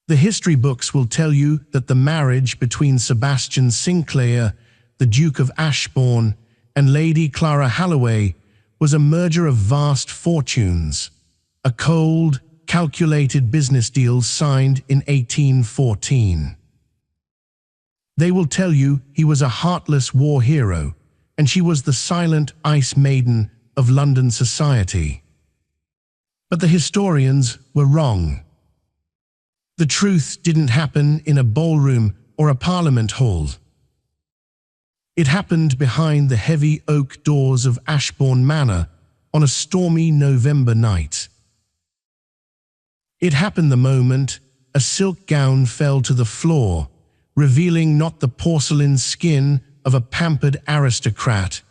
The history books will tell you that the marriage between Sebastian Sinclair, the Duke of Ashbourne, and Lady Clara Holloway was a merger of vast fortunes, a cold, calculated business deal signed in 1814. They will tell you he was a heartless war hero, and she was the silent ice maiden of London society. But the historians were wrong. The truth didn't happen in a ballroom or a parliament hall. It happened behind the heavy oak doors of Ashbourne Manor on a stormy November night. It happened the moment a silk gown fell to the floor, revealing not the porcelain skin of a pampered aristocrat,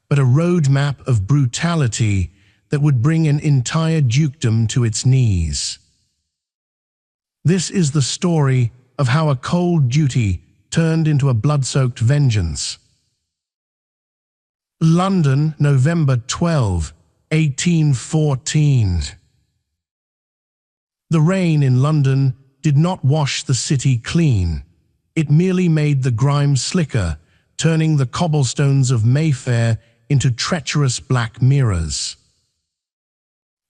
but a roadmap of brutality that would bring an entire dukedom to its knees. This is the story of how a cold duty turned into a blood-soaked vengeance. London, November 12, 1814. The rain in London did not wash the city clean. It merely made the grime slicker, turning the cobblestones of Mayfair into treacherous black mirrors.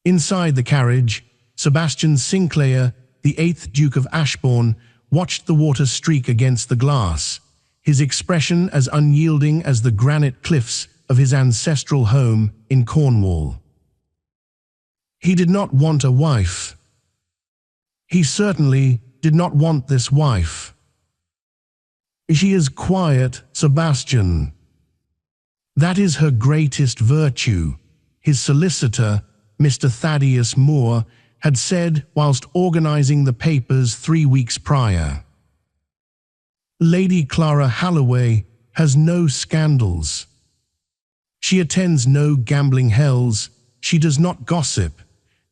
Inside the carriage, Sebastian Sinclair, the 8th Duke of Ashbourne, watched the water streak against the glass, his expression as unyielding as the granite cliffs of his ancestral home in Cornwall. He did not want a wife. He certainly did not want this wife. She is quiet, Sebastian. That is her greatest virtue, his solicitor, Mr. Thaddeus Moore, had said whilst organising the papers 3 weeks prior. Lady Clara Holloway has no scandals. She attends no gambling hells, she does not gossip,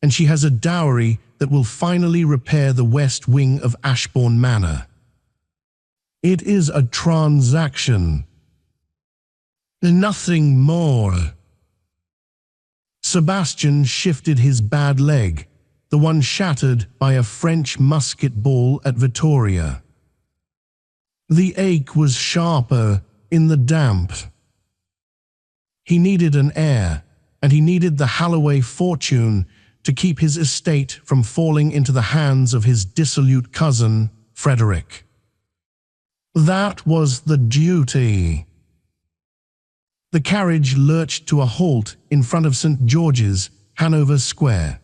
and she has a dowry that will finally repair the west wing of Ashbourne Manor. It is a transaction. Nothing more. Sebastian shifted his bad leg, the one shattered by a French musket ball at Vittoria. The ache was sharper in the damp. He needed an heir, and he needed the Holloway fortune to keep his estate from falling into the hands of his dissolute cousin, Frederick. That was the duty. The carriage lurched to a halt in front of St. George's, Hanover Square.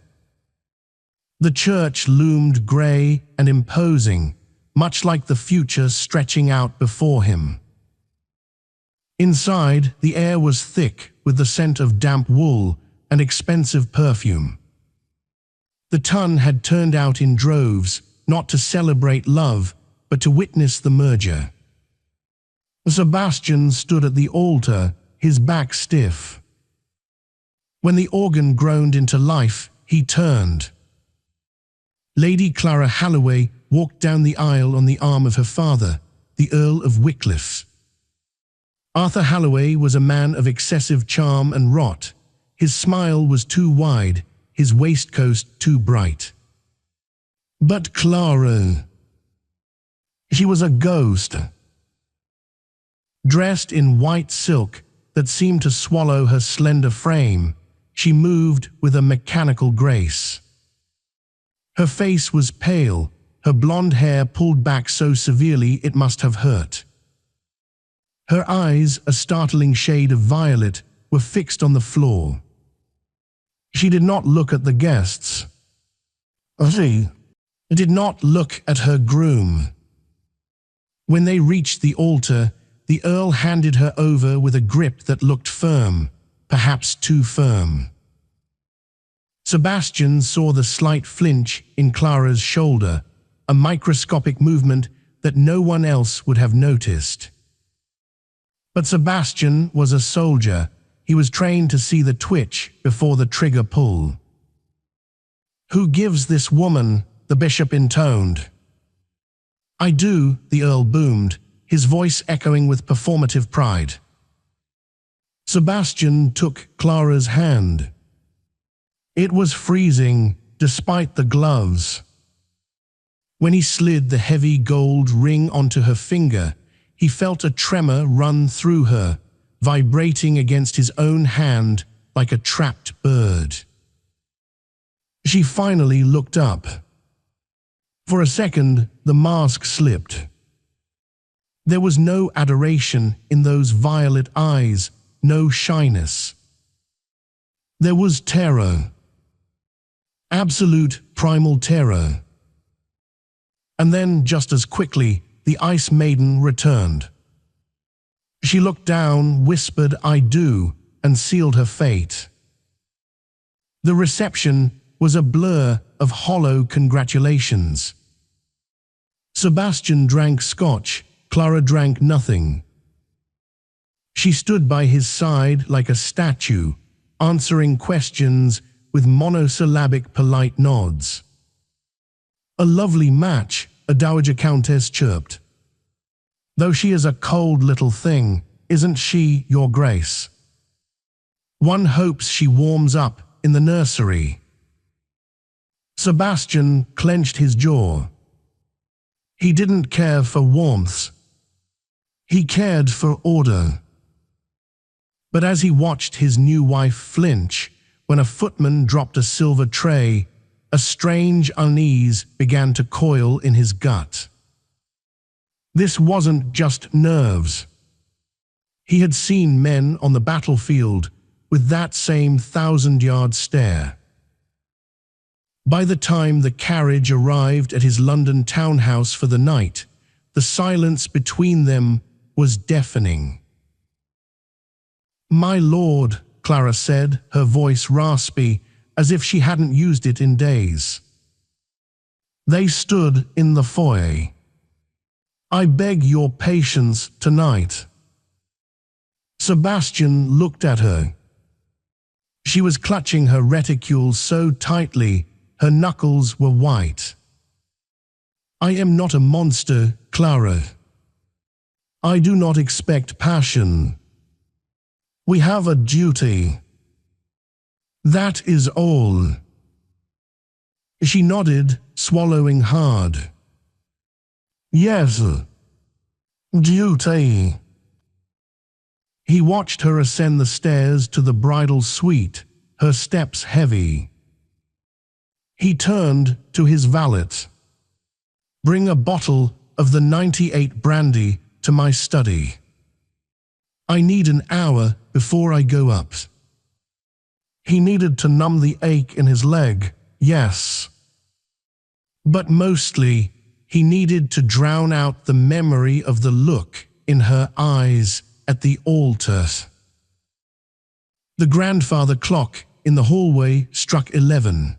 The church loomed grey and imposing, much like the future stretching out before him. Inside, the air was thick with the scent of damp wool and expensive perfume. The ton had turned out in droves, not to celebrate love, but to witness the merger. Sebastian stood at the altar, his back stiff. When the organ groaned into life, he turned. Lady Clara Holloway walked down the aisle on the arm of her father, the Earl of Wycliffe. Arthur Holloway was a man of excessive charm and rot. His smile was too wide, his waistcoat too bright. But Clara, she was a ghost. Dressed in white silk that seemed to swallow her slender frame, she moved with a mechanical grace. Her face was pale, her blonde hair pulled back so severely it must have hurt. Her eyes, a startling shade of violet, were fixed on the floor. She did not look at the guests. She did not look at her groom. When they reached the altar, the Earl handed her over with a grip that looked firm, perhaps too firm. Sebastian saw the slight flinch in Clara's shoulder, a microscopic movement that no one else would have noticed. But Sebastian was a soldier. He was trained to see the twitch before the trigger pull. "Who gives this woman?" the bishop intoned. "I do," the Earl boomed, his voice echoing with performative pride. Sebastian took Clara's hand. It was freezing, despite the gloves. When he slid the heavy gold ring onto her finger, he felt a tremor run through her, vibrating against his own hand like a trapped bird. She finally looked up. For a second, the mask slipped. There was no adoration in those violet eyes, no shyness. There was terror. Absolute primal terror. And then, just as quickly, the Ice Maiden returned. She looked down, whispered, "I do," and sealed her fate. The reception was a blur of hollow congratulations. Sebastian drank scotch, Clara drank nothing. She stood by his side like a statue, answering questions with monosyllabic polite nods. "A lovely match," a dowager countess chirped. "Though she is a cold little thing, isn't she, Your Grace? One hopes she warms up in the nursery." Sebastian clenched his jaw. He didn't care for warmth. He cared for order. But as he watched his new wife flinch when a footman dropped a silver tray, a strange unease began to coil in his gut. This wasn't just nerves. He had seen men on the battlefield with that same 1,000-yard stare. By the time the carriage arrived at his London townhouse for the night, the silence between them was deafening. "My lord," Clara said, her voice raspy, as if she hadn't used it in days. They stood in the foyer. "I beg your patience tonight." Sebastian looked at her. She was clutching her reticule so tightly, her knuckles were white. "I am not a monster, Clara. I do not expect passion. We have a duty. That is all." She nodded, swallowing hard. "Yes. Duty." He watched her ascend the stairs to the bridal suite, her steps heavy. He turned to his valet. "Bring a bottle of the 98 brandy to my study. I need an hour before I go up." He needed to numb the ache in his leg, yes. But mostly, he needed to drown out the memory of the look in her eyes at the altar. The grandfather clock in the hallway struck 11.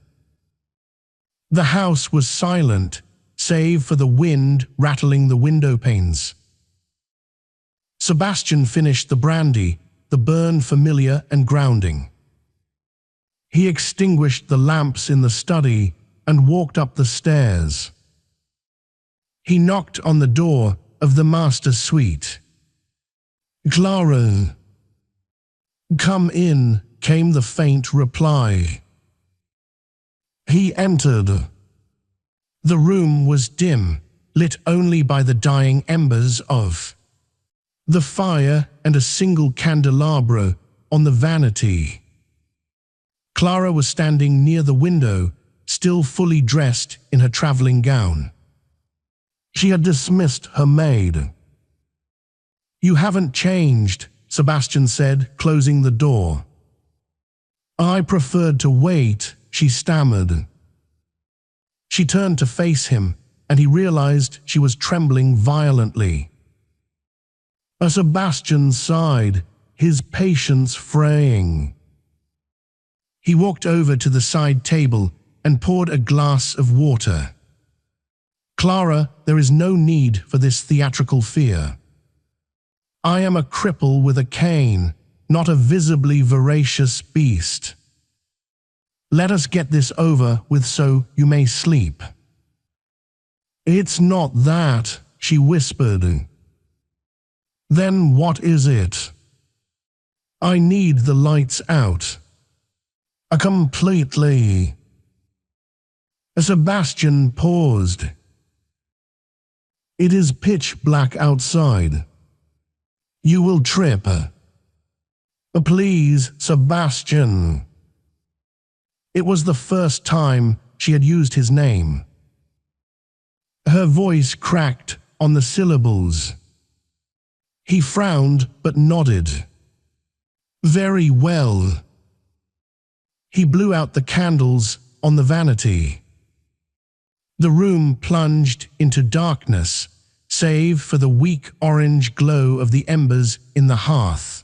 The house was silent, save for the wind rattling the window panes. Sebastian finished the brandy, the burn familiar and grounding. He extinguished the lamps in the study and walked up the stairs. He knocked on the door of the master suite. "Clara." "Come in," came the faint reply. He entered. The room was dim, lit only by the dying embers of the fire and a single candelabra on the vanity. Clara was standing near the window, still fully dressed in her traveling gown. She had dismissed her maid. "You haven't changed," Sebastian said, closing the door. "I preferred to wait," she stammered. She turned to face him, and he realized she was trembling violently. Sebastian sighed, his patience fraying. He walked over to the side table and poured a glass of water. "Clara, there is no need for this theatrical fear. I am a cripple with a cane, not a visibly voracious beast. Let us get this over with so you may sleep." "It's not that," she whispered. "Then what is it?" "I need the lights out. Completely." Sebastian paused. It is pitch black outside. You will trip. Please, Sebastian. It was the first time she had used his name. Her voice cracked on the syllables. He frowned but nodded. Very well. He blew out the candles on the vanity. The room plunged into darkness, save for the weak orange glow of the embers in the hearth.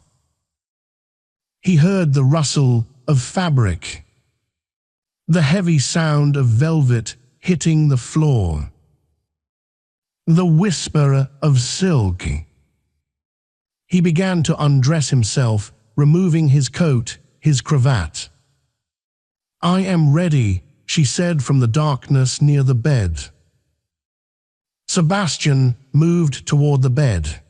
He heard the rustle of fabric, the heavy sound of velvet hitting the floor, the whisper of silk. He began to undress himself, removing his coat, his cravat. I am ready, she said from the darkness near the bed. Sebastian moved toward the bed.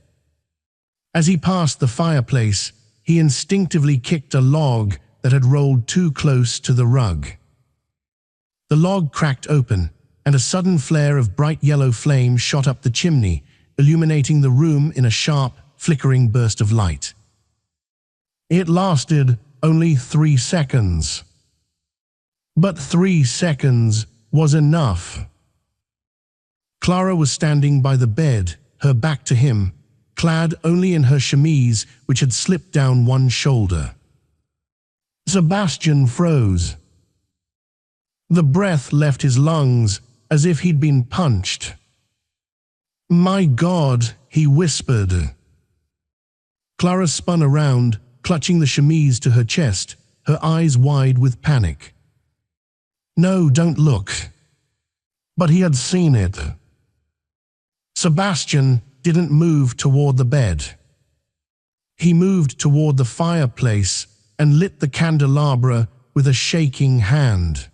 As he passed the fireplace, he instinctively kicked a log that had rolled too close to the rug. The log cracked open, and a sudden flare of bright yellow flame shot up the chimney, illuminating the room in a sharp, flickering burst of light. It lasted only 3 seconds. But 3 seconds was enough. Clara was standing by the bed, her back to him, clad only in her chemise which had slipped down one shoulder. Sebastian froze. The breath left his lungs as if he'd been punched. My God, he whispered. Clara spun around, clutching the chemise to her chest, her eyes wide with panic. No, don't look. But he had seen it. Sebastian didn't move toward the bed. He moved toward the fireplace and lit the candelabra with a shaking hand.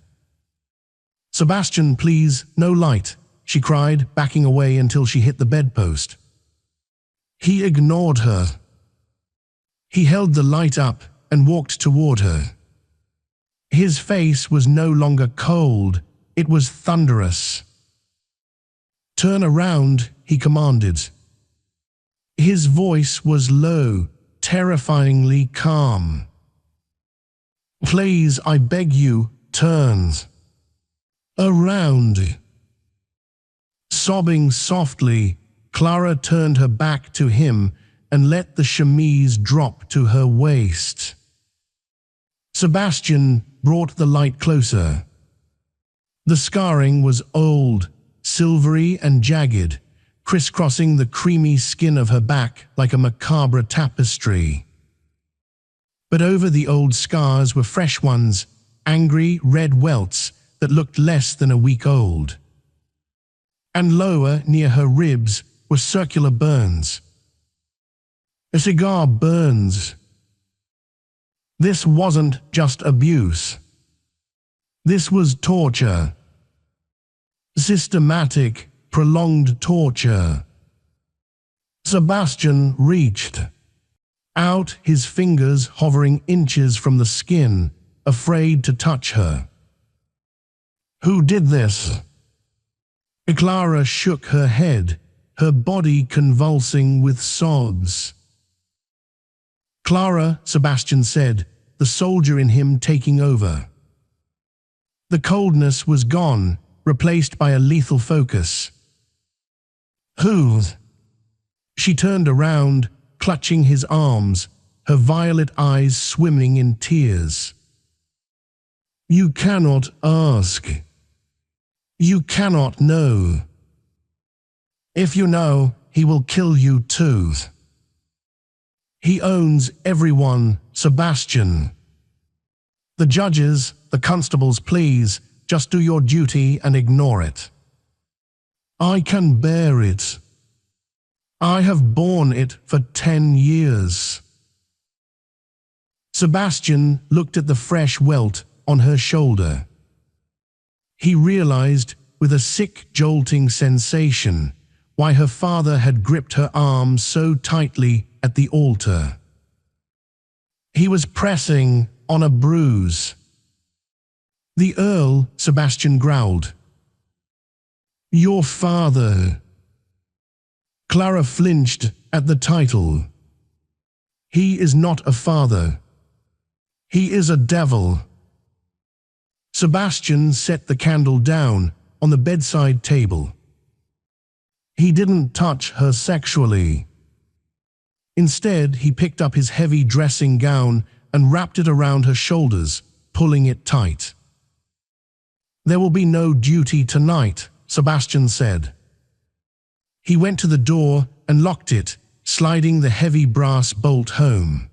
Sebastian, please, no light, she cried, backing away until she hit the bedpost. He ignored her. He held the light up and walked toward her. His face was no longer cold, it was thunderous. Turn around, he commanded. His voice was low, terrifyingly calm. Please, I beg you, turn around. Sobbing softly, Clara turned her back to him and let the chemise drop to her waist. Sebastian brought the light closer. The scarring was old, silvery and jagged, crisscrossing the creamy skin of her back like a macabre tapestry. But over the old scars were fresh ones, angry red welts that looked less than a week old. And lower, near her ribs, were circular burns. A cigar burns. This wasn't just abuse. This was torture. Systematic, prolonged torture. Sebastian reached out, his fingers hovering inches from the skin, afraid to touch her. Who did this? Clara shook her head, her body convulsing with sobs. Clara, Sebastian said, the soldier in him taking over. The coldness was gone, replaced by a lethal focus. Who? She turned around, clutching his arms, her violet eyes swimming in tears. You cannot ask. You cannot know. If you know, he will kill you too. He owns everyone, Sebastian. The judges, the constables, please, just do your duty and ignore it. I can bear it. I have borne it for 10 years. Sebastian looked at the fresh welt on her shoulder. He realized, with a sick, jolting sensation, why her father had gripped her arm so tightly at the altar. He was pressing on a bruise. The Earl, Sebastian growled. Your father. Clara flinched at the title. He is not a father. He is a devil. Sebastian set the candle down on the bedside table. He didn't touch her sexually. Instead, he picked up his heavy dressing gown and wrapped it around her shoulders, pulling it tight. There will be no duty tonight, Sebastian said. He went to the door and locked it, sliding the heavy brass bolt home.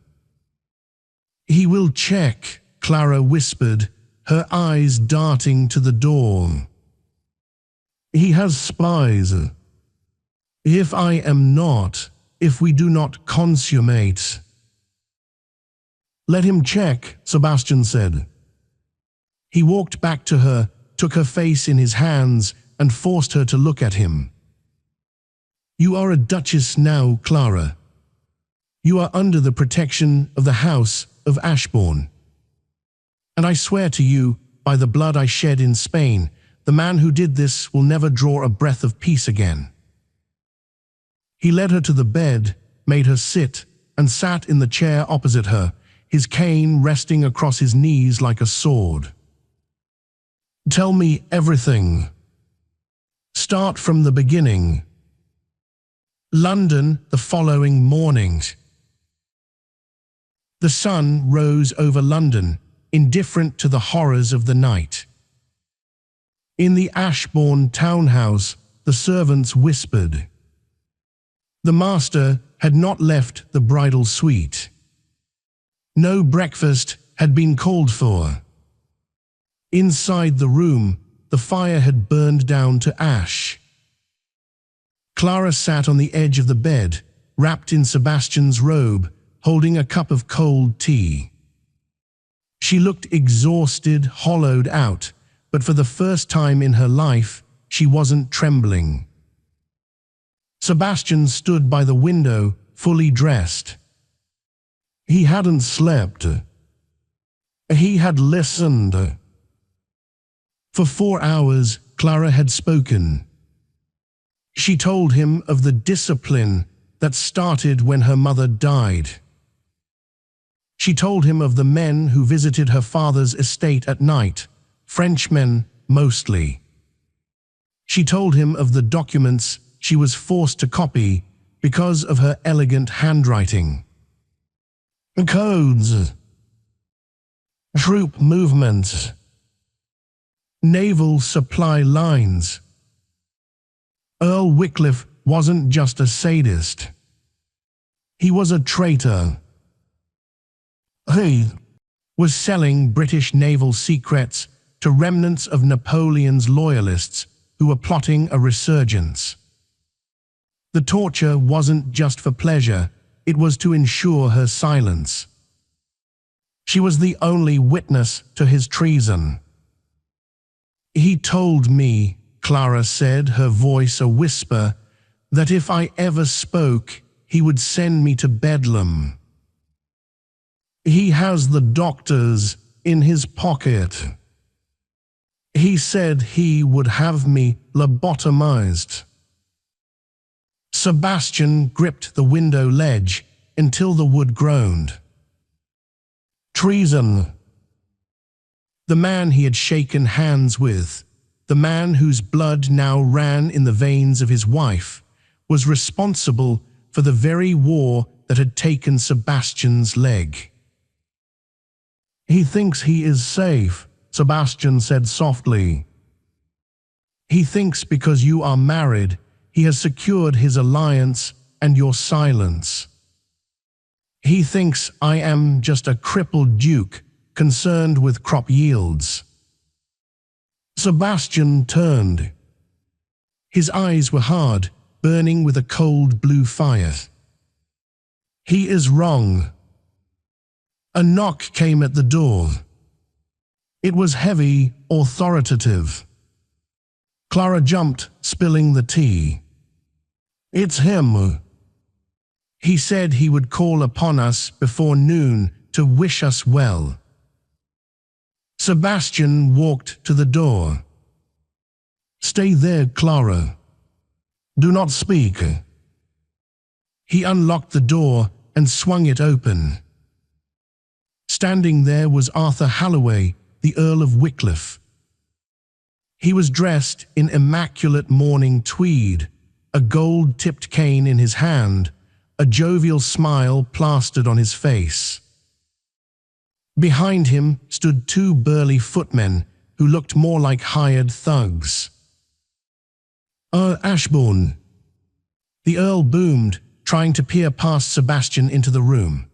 He will check, Clara whispered, her eyes darting to the door. He has spies. If I am not, if we do not consummate. Let him check, Sebastian said. He walked back to her, took her face in his hands, and forced her to look at him. You are a duchess now, Clara. You are under the protection of the house of Ashbourne. And I swear to you, by the blood I shed in Spain, the man who did this will never draw a breath of peace again. He led her to the bed, made her sit, and sat in the chair opposite her, his cane resting across his knees like a sword. Tell me everything. Start from the beginning. London the following morning. The sun rose over London, indifferent to the horrors of the night. In the Ashbourne townhouse, the servants whispered. The master had not left the bridal suite. No breakfast had been called for. Inside the room, the fire had burned down to ash. Clara sat on the edge of the bed, wrapped in Sebastian's robe, holding a cup of cold tea. She looked exhausted, hollowed out, but for the first time in her life, she wasn't trembling. Sebastian stood by the window, fully dressed. He hadn't slept. He had listened. For 4 hours, Clara had spoken. She told him of the discipline that started when her mother died. She told him of the men who visited her father's estate at night, Frenchmen mostly. She told him of the documents she was forced to copy because of her elegant handwriting. Codes, troop movements, naval supply lines. Earl Wycliffe wasn't just a sadist. He was a traitor. He was selling British naval secrets to remnants of Napoleon's loyalists who were plotting a resurgence. The torture wasn't just for pleasure, it was to ensure her silence. She was the only witness to his treason. He told me, Clara said, her voice a whisper, that if I ever spoke, he would send me to Bedlam. He has the doctors in his pocket. He said he would have me lobotomized. Sebastian gripped the window ledge until the wood groaned. Treason. The man he had shaken hands with, the man whose blood now ran in the veins of his wife, was responsible for the very war that had taken Sebastian's leg. He thinks he is safe, Sebastian said softly. He thinks because you are married, he has secured his alliance and your silence. He thinks I am just a crippled duke concerned with crop yields. Sebastian turned. His eyes were hard, burning with a cold blue fire. He is wrong. A knock came at the door. It was heavy, authoritative. Clara jumped, spilling the tea. It's him. He said he would call upon us before noon to wish us well. Sebastian walked to the door. Stay there, Clara. Do not speak. He unlocked the door and swung it open. Standing there was Arthur Halloway, the Earl of Wycliffe. He was dressed in immaculate mourning tweed, a gold-tipped cane in his hand, a jovial smile plastered on his face. Behind him stood two burly footmen who looked more like hired thugs. Ashbourne," the Earl boomed, trying to peer past Sebastian into the room.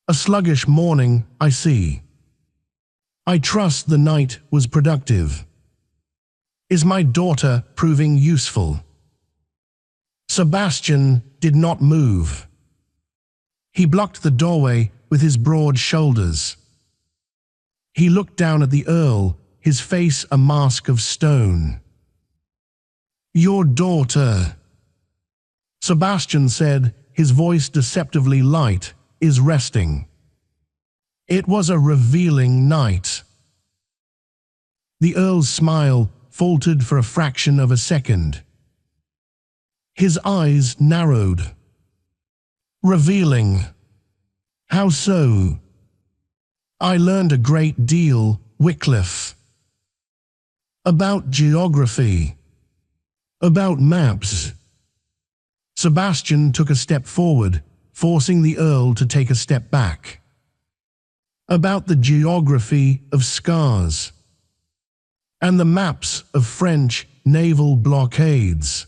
"A sluggish morning, I see. I trust the night was productive. Is my daughter proving useful?" Sebastian did not move. He blocked the doorway with his broad shoulders. He looked down at the Earl, his face a mask of stone. "Your daughter," Sebastian said, his voice deceptively light, "is resting." It was a revealing night. The Earl's smile faltered for a fraction of a second. His eyes narrowed. "Revealing? How so?" "I learned a great deal, Wycliffe. About geography. About maps." Sebastian took a step forward, forcing the Earl to take a step back. "About the geography of scars. And the maps of French naval blockades."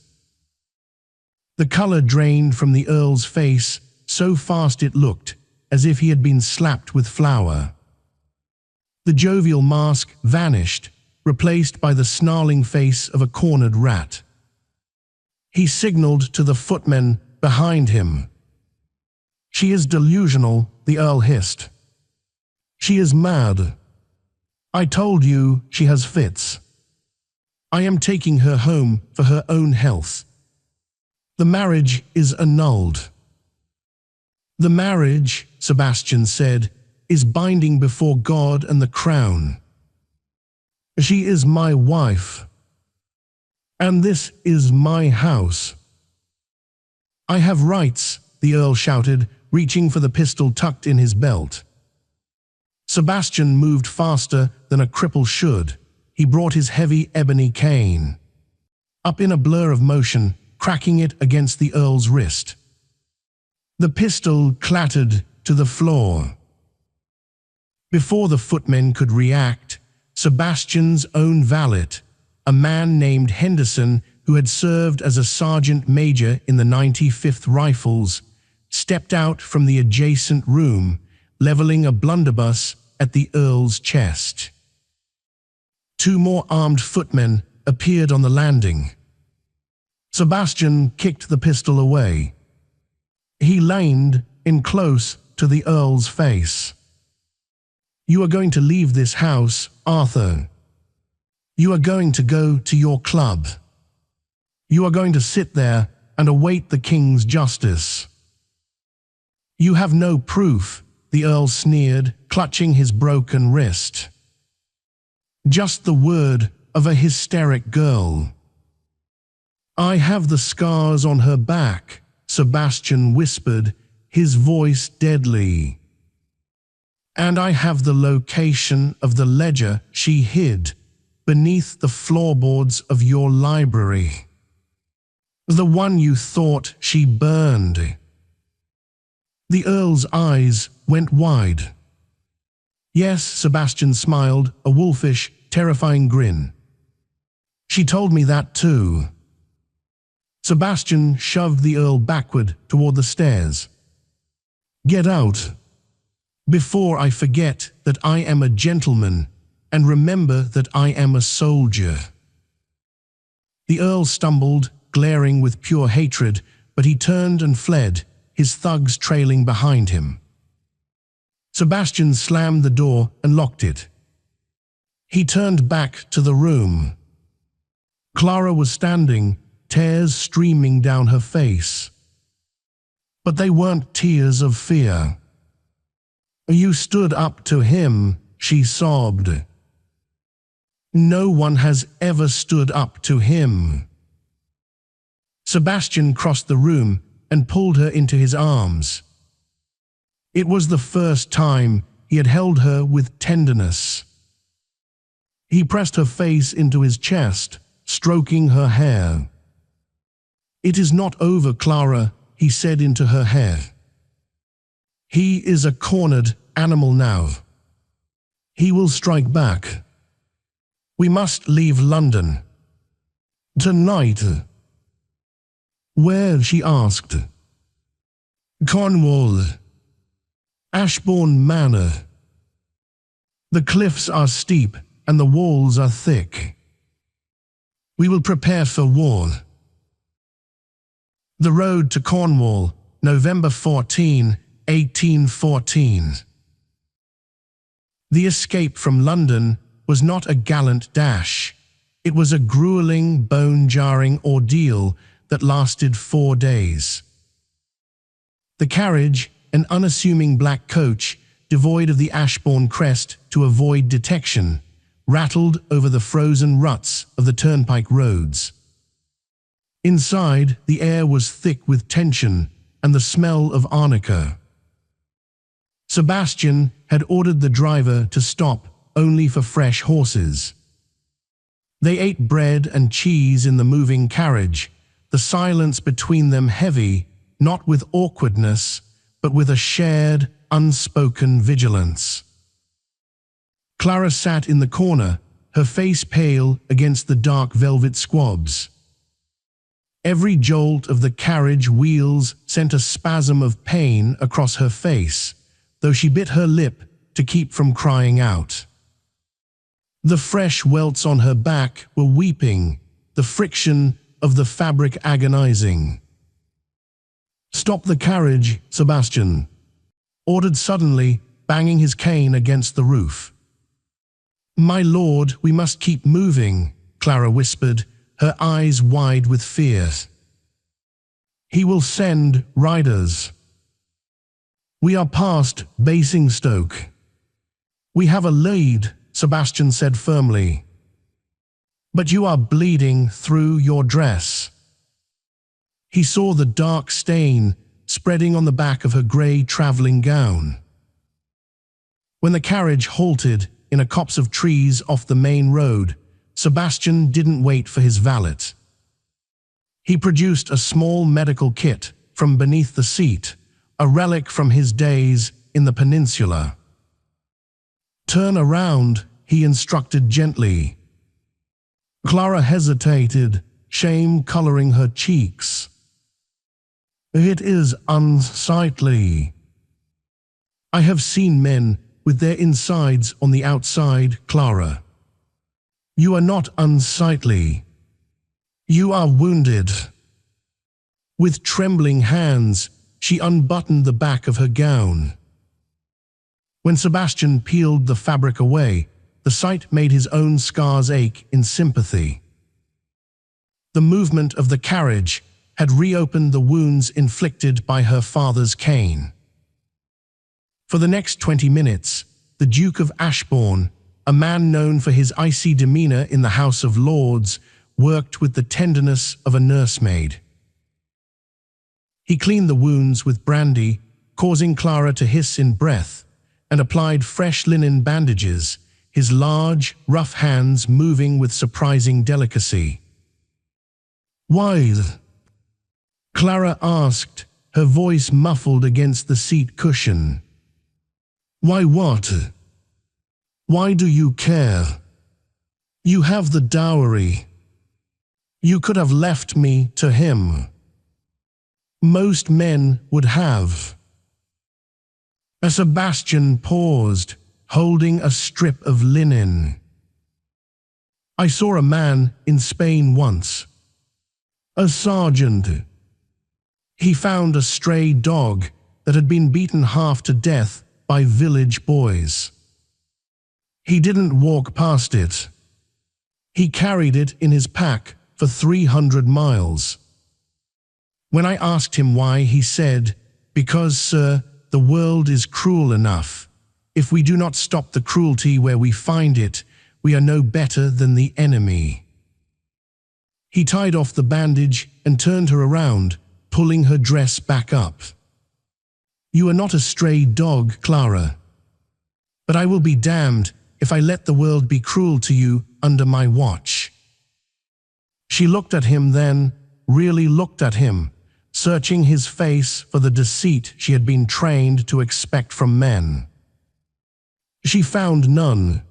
The color drained from the Earl's face so fast it looked as if he had been slapped with flour. The jovial mask vanished, replaced by the snarling face of a cornered rat. He signaled to the footmen behind him. "She is delusional," the Earl hissed. "She is mad. I told you she has fits. I am taking her home for her own health. The marriage is annulled." "The marriage," Sebastian said, "is binding before God and the crown. She is my wife. And this is my house. I have rights," the Earl shouted, reaching for the pistol tucked in his belt. Sebastian moved faster than a cripple should. He brought his heavy ebony cane up in a blur of motion, cracking it against the Earl's wrist. The pistol clattered to the floor. Before the footmen could react, Sebastian's own valet, a man named Henderson who had served as a sergeant major in the 95th Rifles, stepped out from the adjacent room, leveling a blunderbuss at the Earl's chest. Two more armed footmen appeared on the landing. Sebastian kicked the pistol away. He leaned in close to the Earl's face. "You are going to leave this house, Arthur. You are going to go to your club. You are going to sit there and await the king's justice." "You have no proof," the Earl sneered, clutching his broken wrist. "Just the word of a hysteric girl." "I have the scars on her back," Sebastian whispered, his voice deadly. "And I have the location of the ledger she hid beneath the floorboards of your library. The one you thought she burned." The Earl's eyes went wide. "Yes," Sebastian smiled, a wolfish, terrifying grin. "She told me that too." Sebastian shoved the Earl backward toward the stairs. "Get out. Before I forget that I am a gentleman, and remember that I am a soldier." The Earl stumbled, glaring with pure hatred, but he turned and fled, his thugs trailing behind him. Sebastian slammed the door and locked it. He turned back to the room. Clara was standing, tears streaming down her face. But they weren't tears of fear. "You stood up to him," she sobbed. "No one has ever stood up to him." Sebastian crossed the room and pulled her into his arms. It was the first time he had held her with tenderness. He pressed her face into his chest, stroking her hair. "It is not over, Clara," he said into her hair. "He is a cornered animal now. He will strike back. We must leave London. Tonight." "Where?" she asked. "Cornwall. Ashbourne Manor. The cliffs are steep and the walls are thick. We will prepare for war." The road to Cornwall, November 14, 1814. The escape from London was not a gallant dash. It was a grueling, bone-jarring ordeal that lasted 4 days. The carriage, an unassuming black coach, devoid of the Ashbourne crest to avoid detection, rattled over the frozen ruts of the turnpike roads. Inside, the air was thick with tension and the smell of arnica. Sebastian had ordered the driver to stop only for fresh horses. They ate bread and cheese in the moving carriage, the silence between them heavy, not with awkwardness, but with a shared, unspoken vigilance. Clara sat in the corner, her face pale against the dark velvet squabs. Every jolt of the carriage wheels sent a spasm of pain across her face, though she bit her lip to keep from crying out. The fresh welts on her back were weeping, the friction of the fabric agonizing. "Stop the carriage, Sebastian," ordered suddenly, banging his cane against the roof. "My lord, we must keep moving," Clara whispered, her eyes wide with fear. "He will send riders." "We are past Basingstoke." "We have a lead," Sebastian said firmly. "But you are bleeding through your dress." He saw the dark stain spreading on the back of her grey travelling gown. When the carriage halted in a copse of trees off the main road, Sebastian didn't wait for his valet. He produced a small medical kit from beneath the seat, a relic from his days in the peninsula. "Turn around," he instructed gently. Clara hesitated, shame coloring her cheeks. "It is unsightly. I have seen men with their insides on the outside, Clara. You are not unsightly. You are wounded." With trembling hands, she unbuttoned the back of her gown. When Sebastian peeled the fabric away, the sight made his own scars ache in sympathy. The movement of the carriage had reopened the wounds inflicted by her father's cane. For the next 20 minutes, the Duke of Ashbourne, a man known for his icy demeanor in the House of Lords, worked with the tenderness of a nursemaid. He cleaned the wounds with brandy, causing Clara to hiss in breath, and applied fresh linen bandages, his large, rough hands moving with surprising delicacy. "Why?" Clara asked, her voice muffled against the seat cushion. "Why what? Why do you care? You have the dowry. You could have left me to him. Most men would have." Sebastian paused, holding a strip of linen. "I saw a man in Spain once. A sergeant. He found a stray dog that had been beaten half to death by village boys. He didn't walk past it. He carried it in his pack for 300 miles. When I asked him why, he said, 'Because, sir, the world is cruel enough. If we do not stop the cruelty where we find it, we are no better than the enemy.'" He tied off the bandage and turned her around, pulling her dress back up. "You are not a stray dog, Clara. But I will be damned if I let the world be cruel to you under my watch." She looked at him then, really looked at him, searching his face for the deceit she had been trained to expect from men. She found none.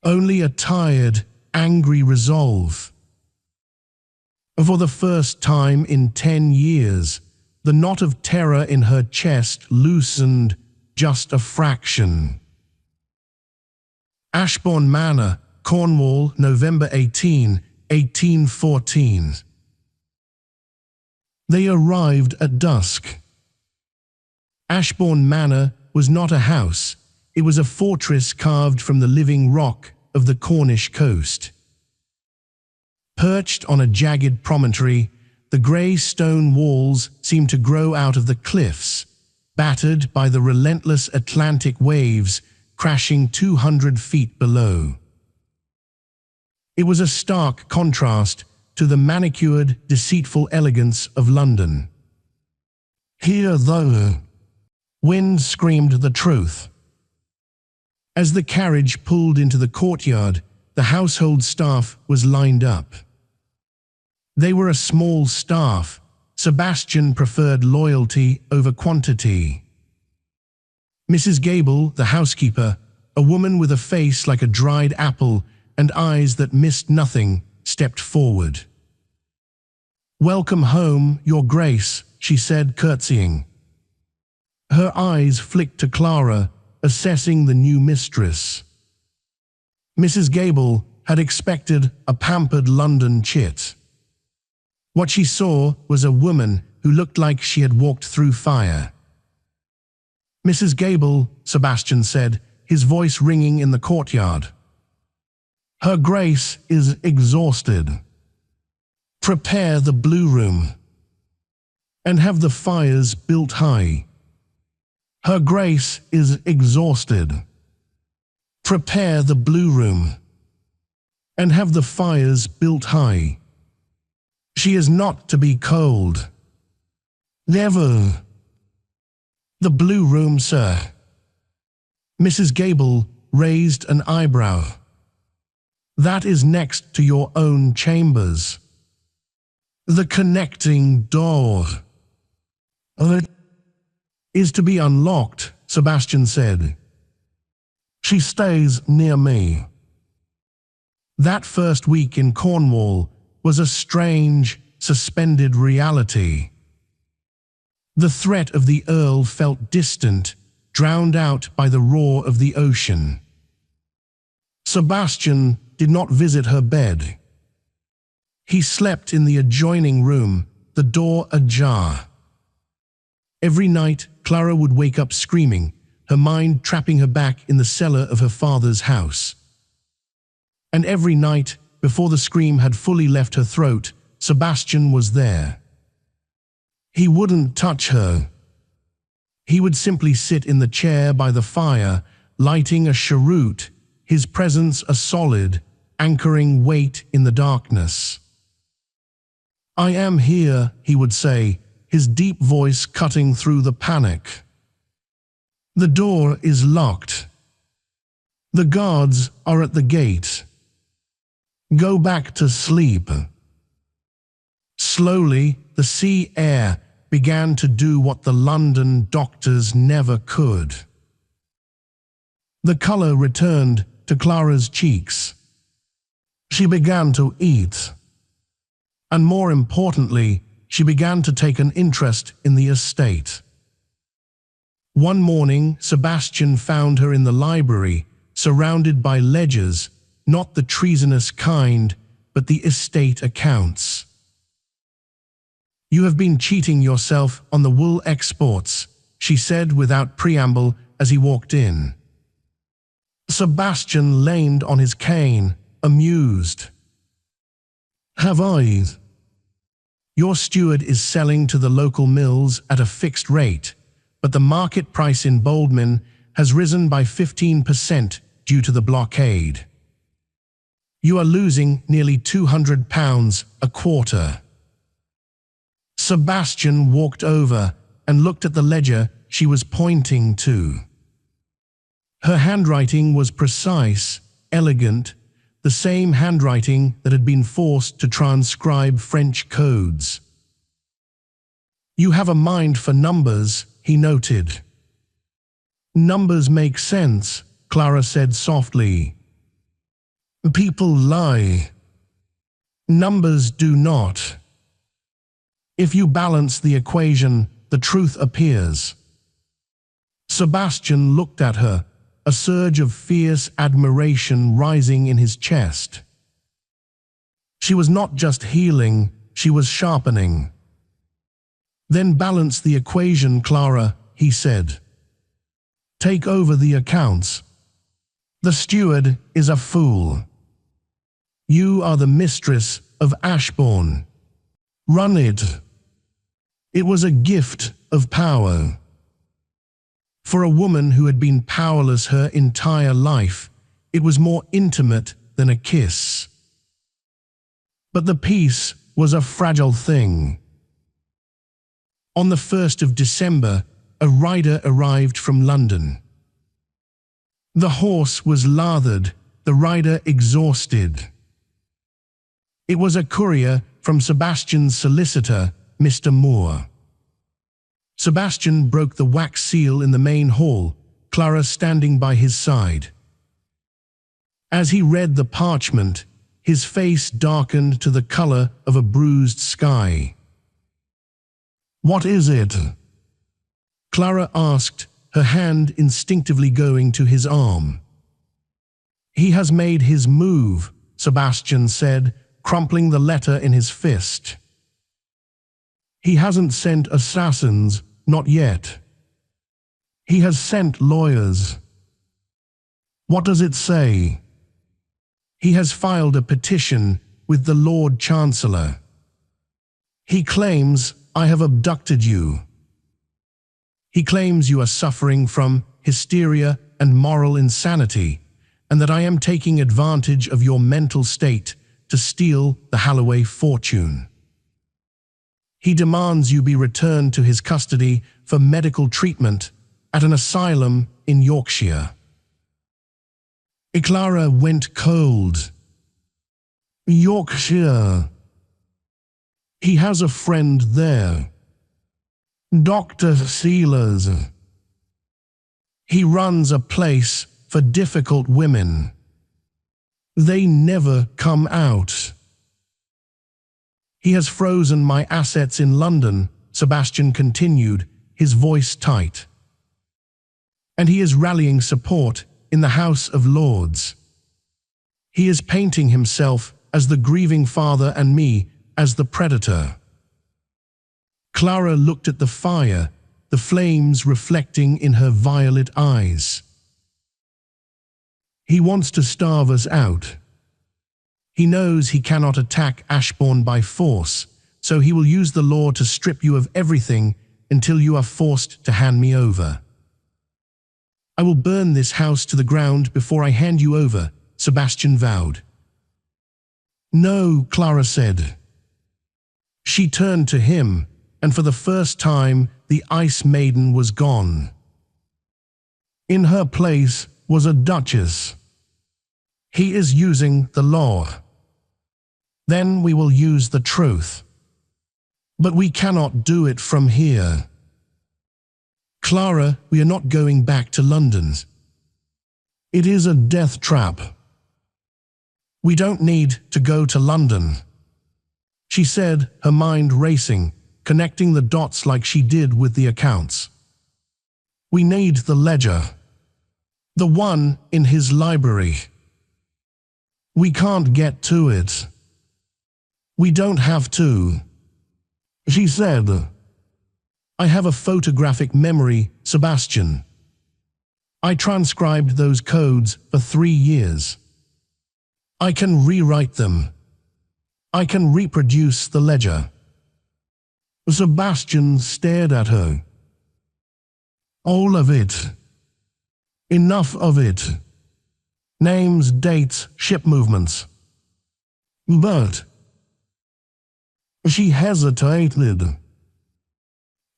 Only a tired, angry resolve. For the first time in 10 years, the knot of terror in her chest loosened just a fraction. Ashbourne Manor, Cornwall, November 18, 1814. They arrived at dusk. Ashbourne Manor was not a house, it was a fortress carved from the living rock of the Cornish coast. Perched on a jagged promontory, the grey stone walls seemed to grow out of the cliffs, battered by the relentless Atlantic waves crashing 200 feet below. It was a stark contrast to the manicured, deceitful elegance of London. Here, though, wind screamed the truth. As the carriage pulled into the courtyard, the household staff was lined up. They were a small staff. Sebastian preferred loyalty over quantity. Mrs. Gable, the housekeeper, a woman with a face like a dried apple and eyes that missed nothing, stepped forward. "Welcome home, Your Grace," she said, curtsying. Her eyes flicked to Clara, assessing the new mistress. Mrs. Gable had expected a pampered London chit. What she saw was a woman who looked like she had walked through fire. "Mrs. Gable," Sebastian said, his voice ringing in the courtyard. "Her Grace is exhausted. Prepare the blue room. And have the fires built high. Her Grace is exhausted. Prepare the blue room. And have the fires built high. She is not to be cold. Never." "The blue room, sir." Mrs. Gable raised an eyebrow. "That is next to your own chambers. The connecting door." "It is to be unlocked," Sebastian said. "She stays near me." That first week in Cornwall was a strange, suspended reality. The threat of the Earl felt distant, drowned out by the roar of the ocean. Sebastian did not visit her bed. He slept in the adjoining room, the door ajar. Every night, Clara would wake up screaming, her mind trapping her back in the cellar of her father's house. And every night, before the scream had fully left her throat, Sebastian was there. He wouldn't touch her. He would simply sit in the chair by the fire, lighting a cheroot, his presence a solid, anchoring weight in the darkness. "I am here," he would say, his deep voice cutting through the panic. "The door is locked. The guards are at the gate. Go back to sleep." Slowly, the sea air began to do what the London doctors never could. The color returned to Clara's cheeks. She began to eat. And more importantly, she began to take an interest in the estate. One morning, Sebastian found her in the library, surrounded by ledgers, not the treasonous kind, but the estate accounts. "You have been cheating yourself on the wool exports," she said without preamble as he walked in. Sebastian leaned on his cane, amused. "Have I? Your steward is selling to the local mills at a fixed rate, but the market price in Boldman has risen by 15% due to the blockade. You are losing nearly £200 a quarter." Sebastian walked over and looked at the ledger she was pointing to. Her handwriting was precise, elegant, the same handwriting that had been forced to transcribe French codes. "You have a mind for numbers," he noted. "Numbers make sense," Clara said softly. "People lie. Numbers do not. If you balance the equation, the truth appears." Sebastian looked at her, a surge of fierce admiration rising in his chest. She was not just healing, she was sharpening. "Then balance the equation, Clara," he said. "Take over the accounts. The steward is a fool. You are the mistress of Ashbourne. Run it." It was a gift of power. For a woman who had been powerless her entire life, it was more intimate than a kiss. But the peace was a fragile thing. On the 1st of December, a rider arrived from London. The horse was lathered, the rider exhausted. It was a courier from Sebastian's solicitor, Mr. Moore. Sebastian broke the wax seal in the main hall, Clara standing by his side. As he read the parchment, his face darkened to the color of a bruised sky. "What is it?" Clara asked, her hand instinctively going to his arm. "He has made his move," Sebastian said, crumpling the letter in his fist. "He hasn't sent assassins, not yet. He has sent lawyers." "What does it say?" "He has filed a petition with the Lord Chancellor. He claims I have abducted you. He claims you are suffering from hysteria and moral insanity, and that I am taking advantage of your mental state to steal the Holloway fortune. He demands you be returned to his custody for medical treatment at an asylum in Yorkshire." Clara went cold. "Yorkshire? He has a friend there. Dr. Sealers. He runs a place for difficult women. They never come out. He has frozen my assets in London," Sebastian continued, his voice tight. "And he is rallying support in the House of Lords. He is painting himself as the grieving father and me as the predator." Clara looked at the fire, the flames reflecting in her violet eyes. "He wants to starve us out. He knows he cannot attack Ashbourne by force, so he will use the law to strip you of everything until you are forced to hand me over. I will burn this house to the ground before I hand you over," Sebastian vowed. "No," Clara said. She turned to him, and for the first time the Ice Maiden was gone. In her place was a duchess. "He is using the law. Then we will use the truth. But we cannot do it from here. Clara, we are not going back to London. It is a death trap. We don't need to go to London," she said, her mind racing, connecting the dots like she did with the accounts. "We need the ledger. The one in his library. We can't get to it. We don't have to," she said. "I have a photographic memory, Sebastian. I transcribed those codes for 3 years. I can rewrite them. I can reproduce the ledger." Sebastian stared at her. "All of it. Enough of it. Names, dates, ship movements." "But..." She hesitated.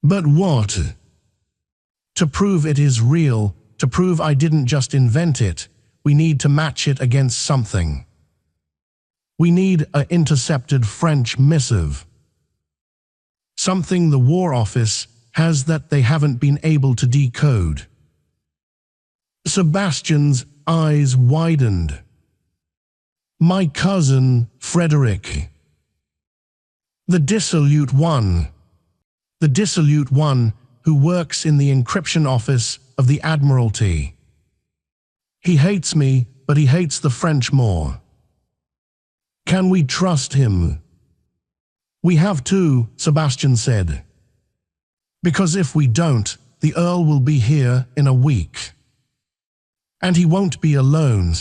But what? To prove it is real, to prove I didn't just invent it, we need to match it against something. We need an intercepted French missive. Something the War Office has that they haven't been able to decode. Sebastian's eyes widened. My cousin, Frederick. The dissolute one. The dissolute one who works in the encryption office of the Admiralty. He hates me, but he hates the French more. Can we trust him? We have to, Sebastian said. Because if we don't, the Earl will be here in a week. And he won't be alone.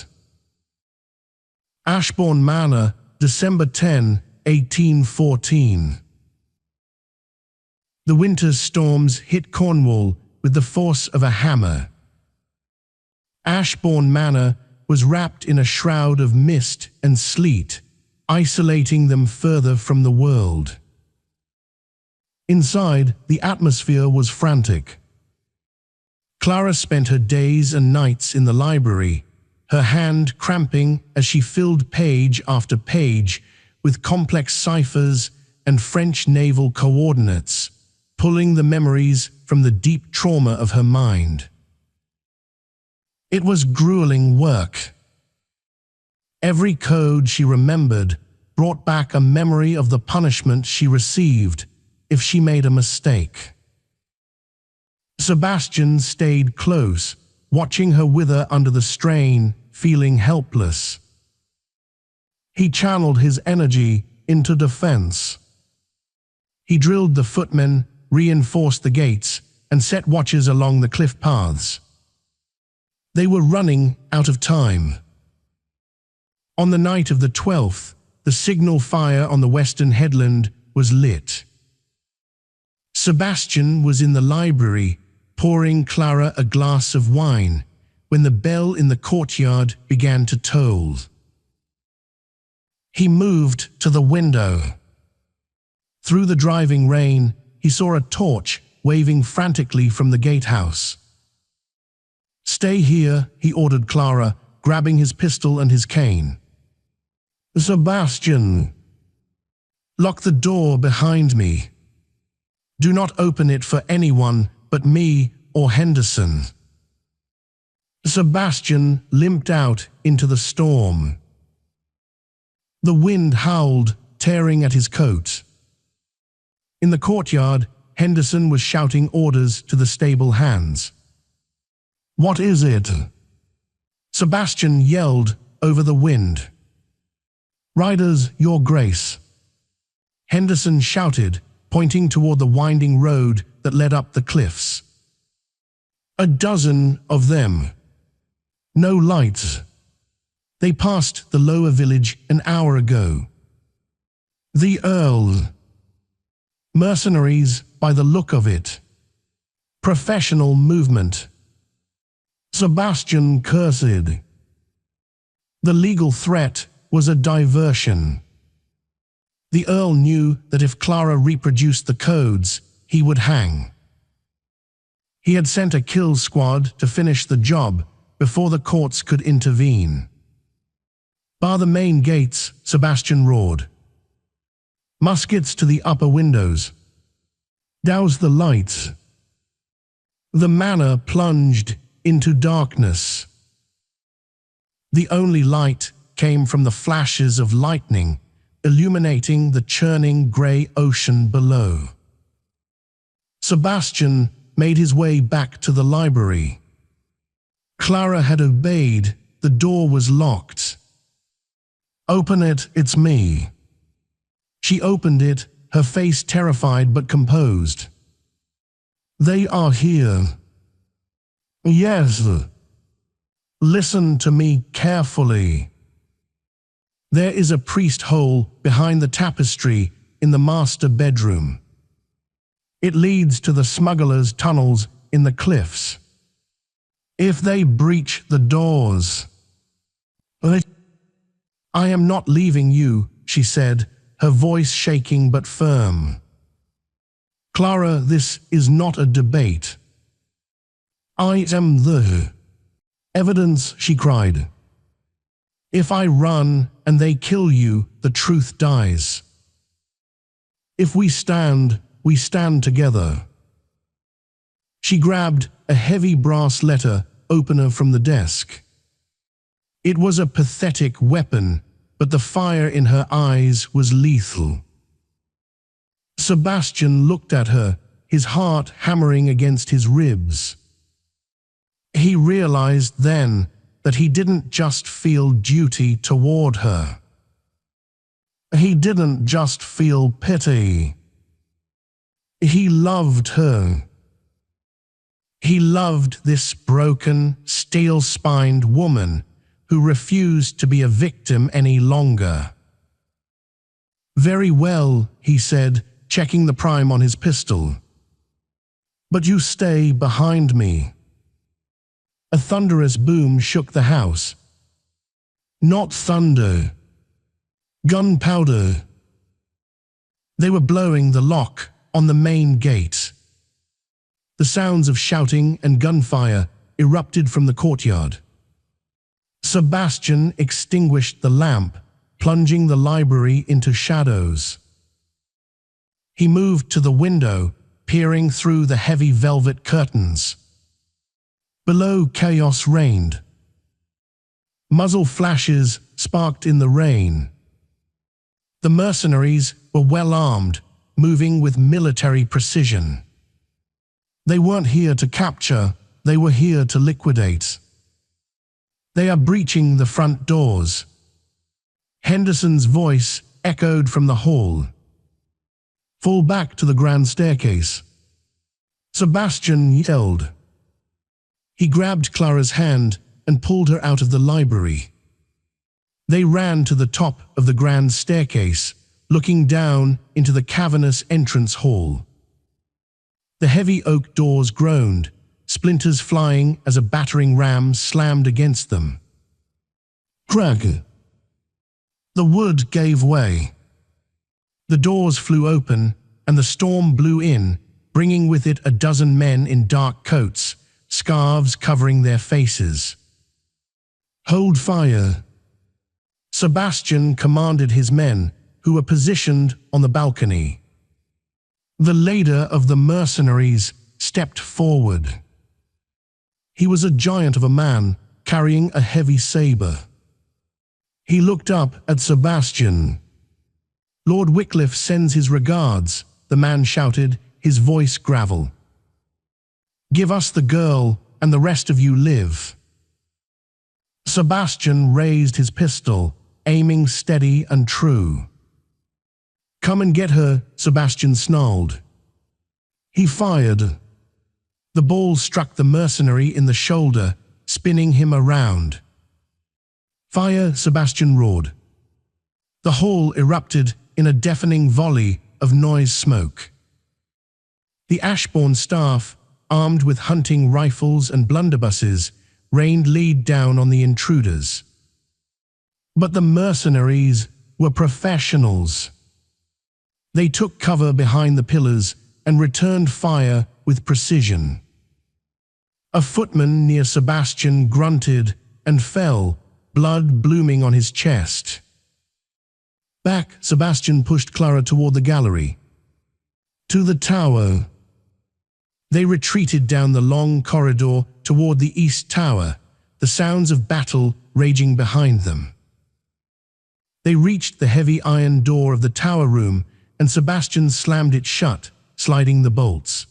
Ashbourne Manor, December 10, 1814. The winter's storms hit Cornwall with the force of a hammer. Ashbourne Manor was wrapped in a shroud of mist and sleet, isolating them further from the world. Inside, the atmosphere was frantic. Clara spent her days and nights in the library, her hand cramping as she filled page after page with complex ciphers and French naval coordinates, pulling the memories from the deep trauma of her mind. It was grueling work. Every code she remembered brought back a memory of the punishment she received if she made a mistake. Sebastian stayed close, watching her wither under the strain, feeling helpless. He channeled his energy into defense. He drilled the footmen, reinforced the gates, and set watches along the cliff paths. They were running out of time. On the night of the 12th, the signal fire on the western headland was lit. Sebastian was in the library, pouring Clara a glass of wine, when the bell in the courtyard began to toll. He moved to the window. Through the driving rain, he saw a torch waving frantically from the gatehouse. "Stay here," he ordered Clara, grabbing his pistol and his cane. "Sebastian, lock the door behind me. Do not open it for anyone but me or Henderson." Sebastian limped out into the storm. The wind howled, tearing at his coat. In the courtyard, Henderson was shouting orders to the stable hands. "What is it?" Sebastian yelled over the wind. "Riders, your grace." Henderson shouted, pointing toward the winding road that led up the cliffs. "A dozen of them. No lights. They passed the lower village an hour ago. The Earl. Mercenaries by the look of it. Professional movement." Sebastian cursed. The legal threat was a diversion. The Earl knew that if Clara reproduced the codes, he would hang. He had sent a kill squad to finish the job before the courts could intervene. "Bar the main gates," Sebastian roared. "Muskets to the upper windows. Douse the lights." The manor plunged into darkness. The only light came from the flashes of lightning, illuminating the churning grey ocean below. Sebastian made his way back to the library. Clara had obeyed. The door was locked. "Open it, it's me." She opened it, her face terrified but composed. "They are here." "Yes." "Listen to me carefully. There is a priest hole behind the tapestry in the master bedroom. It leads to the smugglers' tunnels in the cliffs. If they breach the doors..." "I am not leaving you," she said, her voice shaking but firm. Clara, this is not a debate. I am the evidence, she cried. If I run and they kill you, the truth dies. If we stand together. She grabbed a heavy brass letter opener from the desk. It was a pathetic weapon, but the fire in her eyes was lethal. Sebastian looked at her, his heart hammering against his ribs. He realized then that he didn't just feel duty toward her. He didn't just feel pity. He loved her. He loved this broken, steel-spined woman who refused to be a victim any longer. Very well, he said, checking the prime on his pistol. But you stay behind me. A thunderous boom shook the house. Not thunder. Gunpowder. They were blowing the lock on the main gate. The sounds of shouting and gunfire erupted from the courtyard. Sebastian extinguished the lamp, plunging the library into shadows. He moved to the window, peering through the heavy velvet curtains. Below, chaos reigned. Muzzle flashes sparked in the rain. The mercenaries were well armed, moving with military precision. They weren't here to capture, they were here to liquidate. They are breaching the front doors. Henderson's voice echoed from the hall. Fall back to the grand staircase. Sebastian yelled. He grabbed Clara's hand and pulled her out of the library. They ran to the top of the grand staircase, looking down into the cavernous entrance hall. The heavy oak doors groaned, splinters flying as a battering ram slammed against them. Crack! The wood gave way. The doors flew open, and the storm blew in, bringing with it a dozen men in dark coats, scarves covering their faces. Hold fire! Sebastian commanded his men, who were positioned on the balcony. The leader of the mercenaries stepped forward. He was a giant of a man, carrying a heavy saber. He looked up at Sebastian. Lord Wycliffe sends his regards, the man shouted, his voice gravel. Give us the girl, and the rest of you live. Sebastian raised his pistol, aiming steady and true. Come and get her, Sebastian snarled. He fired. The ball struck the mercenary in the shoulder, spinning him around. Fire, Sebastian roared. The hall erupted in a deafening volley of noise smoke. The Ashbourne staff, armed with hunting rifles and blunderbusses, rained lead down on the intruders. But the mercenaries were professionals. They took cover behind the pillars and returned fire with precision. A footman near Sebastian grunted and fell, blood blooming on his chest. Back, Sebastian pushed Clara toward the gallery. To the tower. They retreated down the long corridor toward the east tower, the sounds of battle raging behind them. They reached the heavy iron door of the tower room, and Sebastian slammed it shut, sliding the bolts.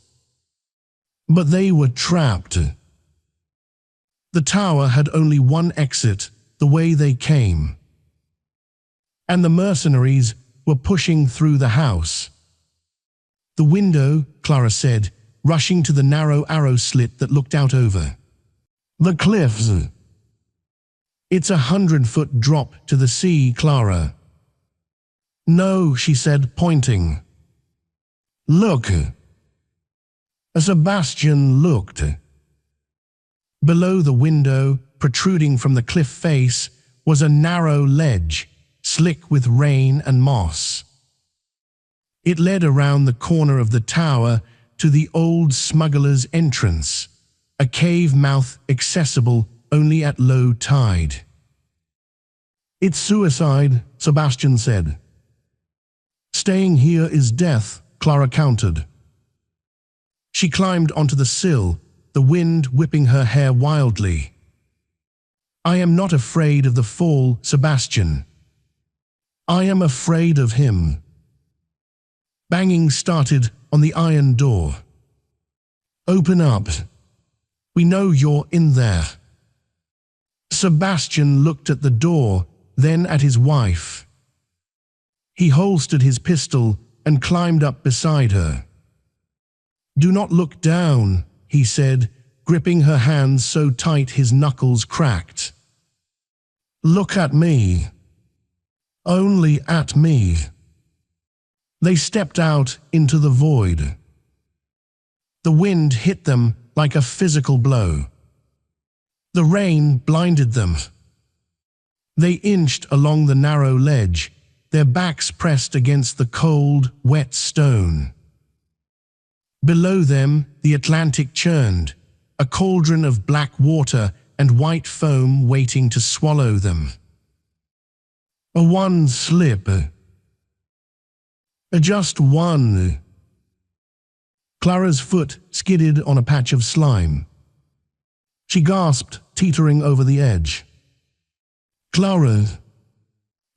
But they were trapped. The tower had only one exit, the way they came. And the mercenaries were pushing through the house. The window, Clara said, rushing to the narrow arrow slit that looked out over the cliffs. It's 100-foot drop to the sea, Clara. No, she said, pointing. Look. Sebastian looked. Below the window, protruding from the cliff face, was a narrow ledge, slick with rain and moss. It led around the corner of the tower to the old smuggler's entrance, a cave mouth accessible only at low tide. "It's suicide," Sebastian said. "Staying here is death," Clara countered. She climbed onto the sill, the wind whipping her hair wildly. "I am not afraid of the fall, Sebastian. I am afraid of him." Banging started on the iron door. "Open up. We know you're in there." Sebastian looked at the door, then at his wife. He holstered his pistol and climbed up beside her. "Do not look down," he said, gripping her hands so tight his knuckles cracked. "Look at me. Only at me." They stepped out into the void. The wind hit them like a physical blow. The rain blinded them. They inched along the narrow ledge, their backs pressed against the cold, wet stone. Below them, the Atlantic churned, a cauldron of black water and white foam waiting to swallow them. One slip. Just one. Clara's foot skidded on a patch of slime. She gasped, teetering over the edge. "Clara!"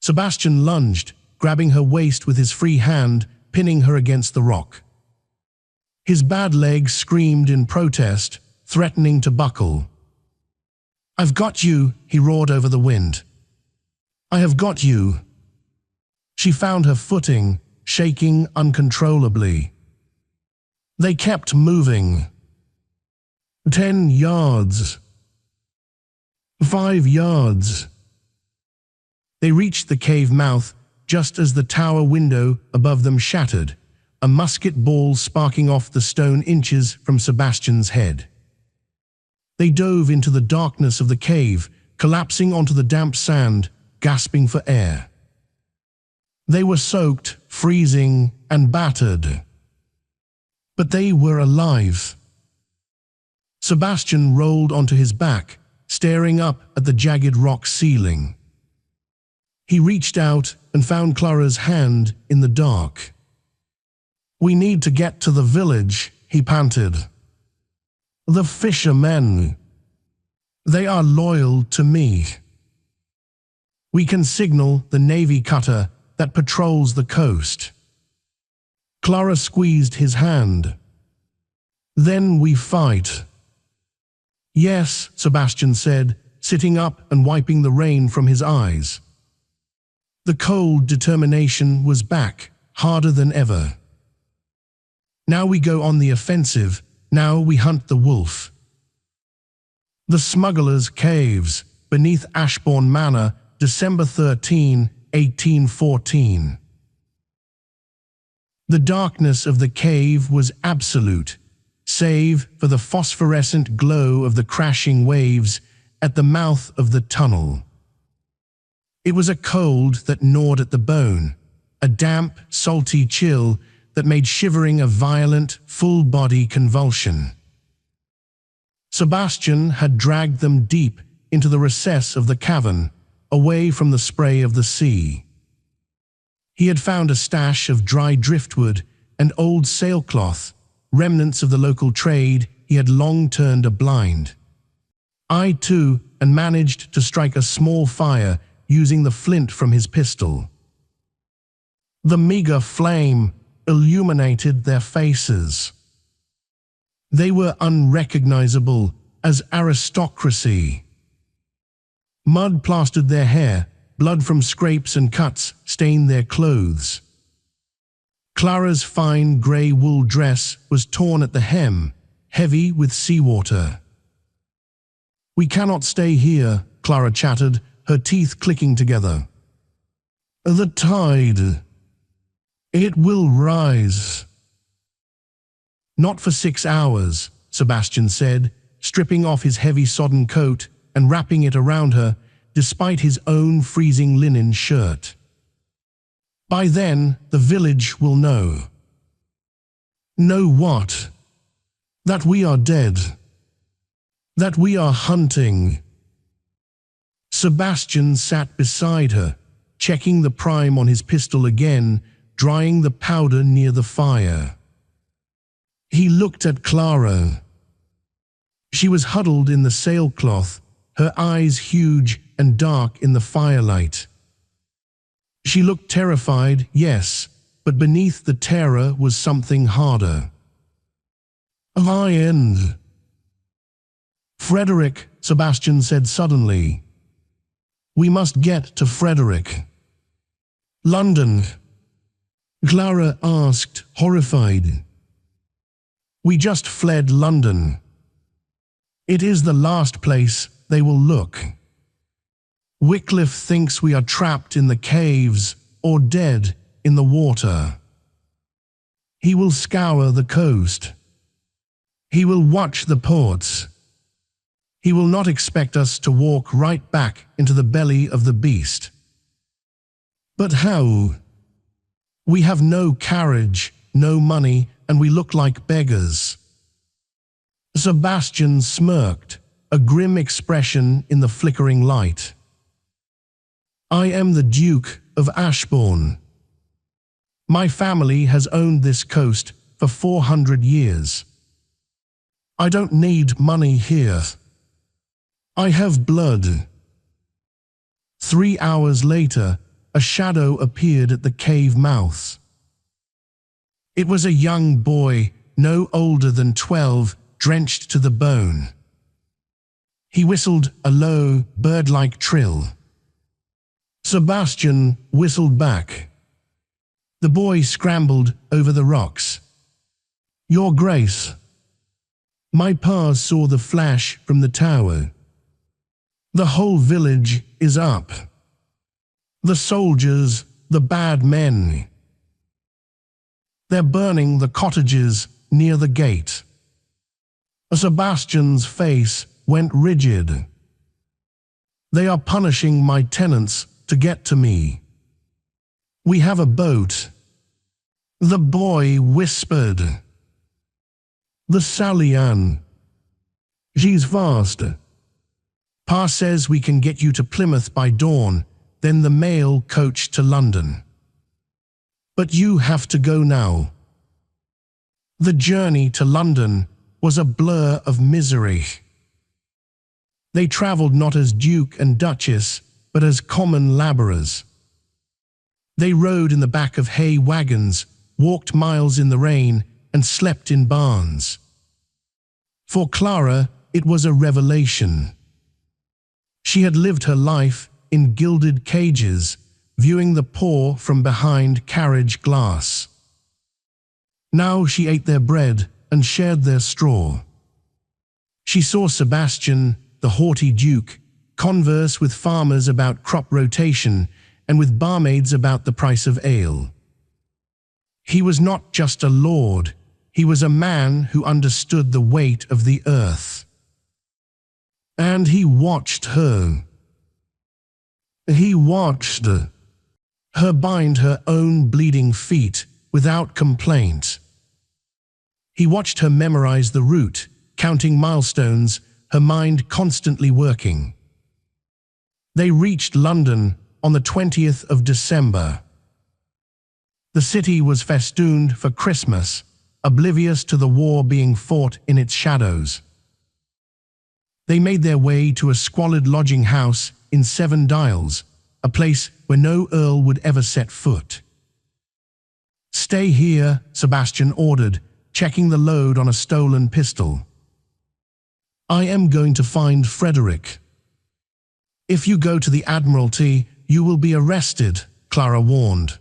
Sebastian lunged, grabbing her waist with his free hand, pinning her against the rock. His bad leg screamed in protest, threatening to buckle. "I've got you," he roared over the wind. "I have got you." She found her footing, shaking uncontrollably. They kept moving. 10 yards. 5 yards. They reached the cave mouth just as the tower window above them shattered, a musket ball sparking off the stone inches from Sebastian's head. They dove into the darkness of the cave, collapsing onto the damp sand, gasping for air. They were soaked, freezing, and battered. But they were alive. Sebastian rolled onto his back, staring up at the jagged rock ceiling. He reached out and found Clara's hand in the dark. "We need to get to the village," he panted. "The fishermen. They are loyal to me. We can signal the navy cutter that patrols the coast." Clara squeezed his hand. "Then we fight." "Yes," Sebastian said, sitting up and wiping the rain from his eyes. The cold determination was back, harder than ever. "Now we go on the offensive, now we hunt the wolf." The Smuggler's Caves, beneath Ashbourne Manor, December 13, 1814. The darkness of the cave was absolute, save for the phosphorescent glow of the crashing waves at the mouth of the tunnel. It was a cold that gnawed at the bone, a damp, salty chill that made shivering a violent, full-body convulsion. Sebastian had dragged them deep into the recess of the cavern, away from the spray of the sea. He had found a stash of dry driftwood and old sailcloth, remnants of the local trade he had long turned a blind. I too, and managed to strike a small fire using the flint from his pistol. The meager flame illuminated their faces. They were unrecognizable as aristocracy. Mud plastered their hair, blood from scrapes and cuts stained their clothes. Clara's fine grey wool dress was torn at the hem, heavy with seawater. "We cannot stay here," Clara chattered, her teeth clicking together. "The tide. It will rise." "Not for 6 hours," Sebastian said, stripping off his heavy sodden coat and wrapping it around her, despite his own freezing linen shirt. By then, the village will know. Know what? That we are dead. That we are hunting. Sebastian sat beside her, checking the prime on his pistol again, drying the powder near the fire. He looked at Clara. She was huddled in the sailcloth, her eyes huge and dark in the firelight. She looked terrified, yes, but beneath the terror was something harder. "I end." "Frederick," Sebastian said suddenly. "We must get to Frederick." "London?" Clara asked, horrified. "We just fled London. It is the last place they will look. Wycliffe thinks we are trapped in the caves or dead in the water. He will scour the coast. He will watch the ports. He will not expect us to walk right back into the belly of the beast." "But how? We have no carriage, no money, and we look like beggars." Sebastian smirked, a grim expression in the flickering light. "I am the Duke of Ashbourne. My family has owned this coast for 400 years. I don't need money here. I have blood." 3 hours later, a shadow appeared at the cave mouth. It was a young boy, no older than 12, drenched to the bone. He whistled a low, bird-like trill. Sebastian whistled back. The boy scrambled over the rocks. "Your Grace." My pa saw the flash from the tower. "The whole village is up. The soldiers, the bad men. They're burning the cottages near the gate." Sebastian's face went rigid. "They are punishing my tenants to get to me. We have a boat." The boy whispered. "The Salian. She's fast. Pa says we can get you to Plymouth by dawn, then the mail coach to London. But you have to go now." The journey to London was a blur of misery. They travelled not as Duke and Duchess, but as common labourers. They rode in the back of hay wagons, walked miles in the rain, and slept in barns. For Clara, it was a revelation. She had lived her life in gilded cages, viewing the poor from behind carriage glass. Now she ate their bread and shared their straw. She saw Sebastian, the haughty duke, converse with farmers about crop rotation and with barmaids about the price of ale. He was not just a lord, he was a man who understood the weight of the earth. And he watched her. He watched her bind her own bleeding feet without complaint. He watched her memorize the route, counting milestones, her mind constantly working. They reached London on the 20th of December. The city was festooned for Christmas, oblivious to the war being fought in its shadows. They made their way to a squalid lodging house in 7 Dials, a place where no earl would ever set foot. "Stay here," Sebastian ordered, checking the load on a stolen pistol. "I am going to find Frederick." "If you go to the Admiralty, you will be arrested," Clara warned.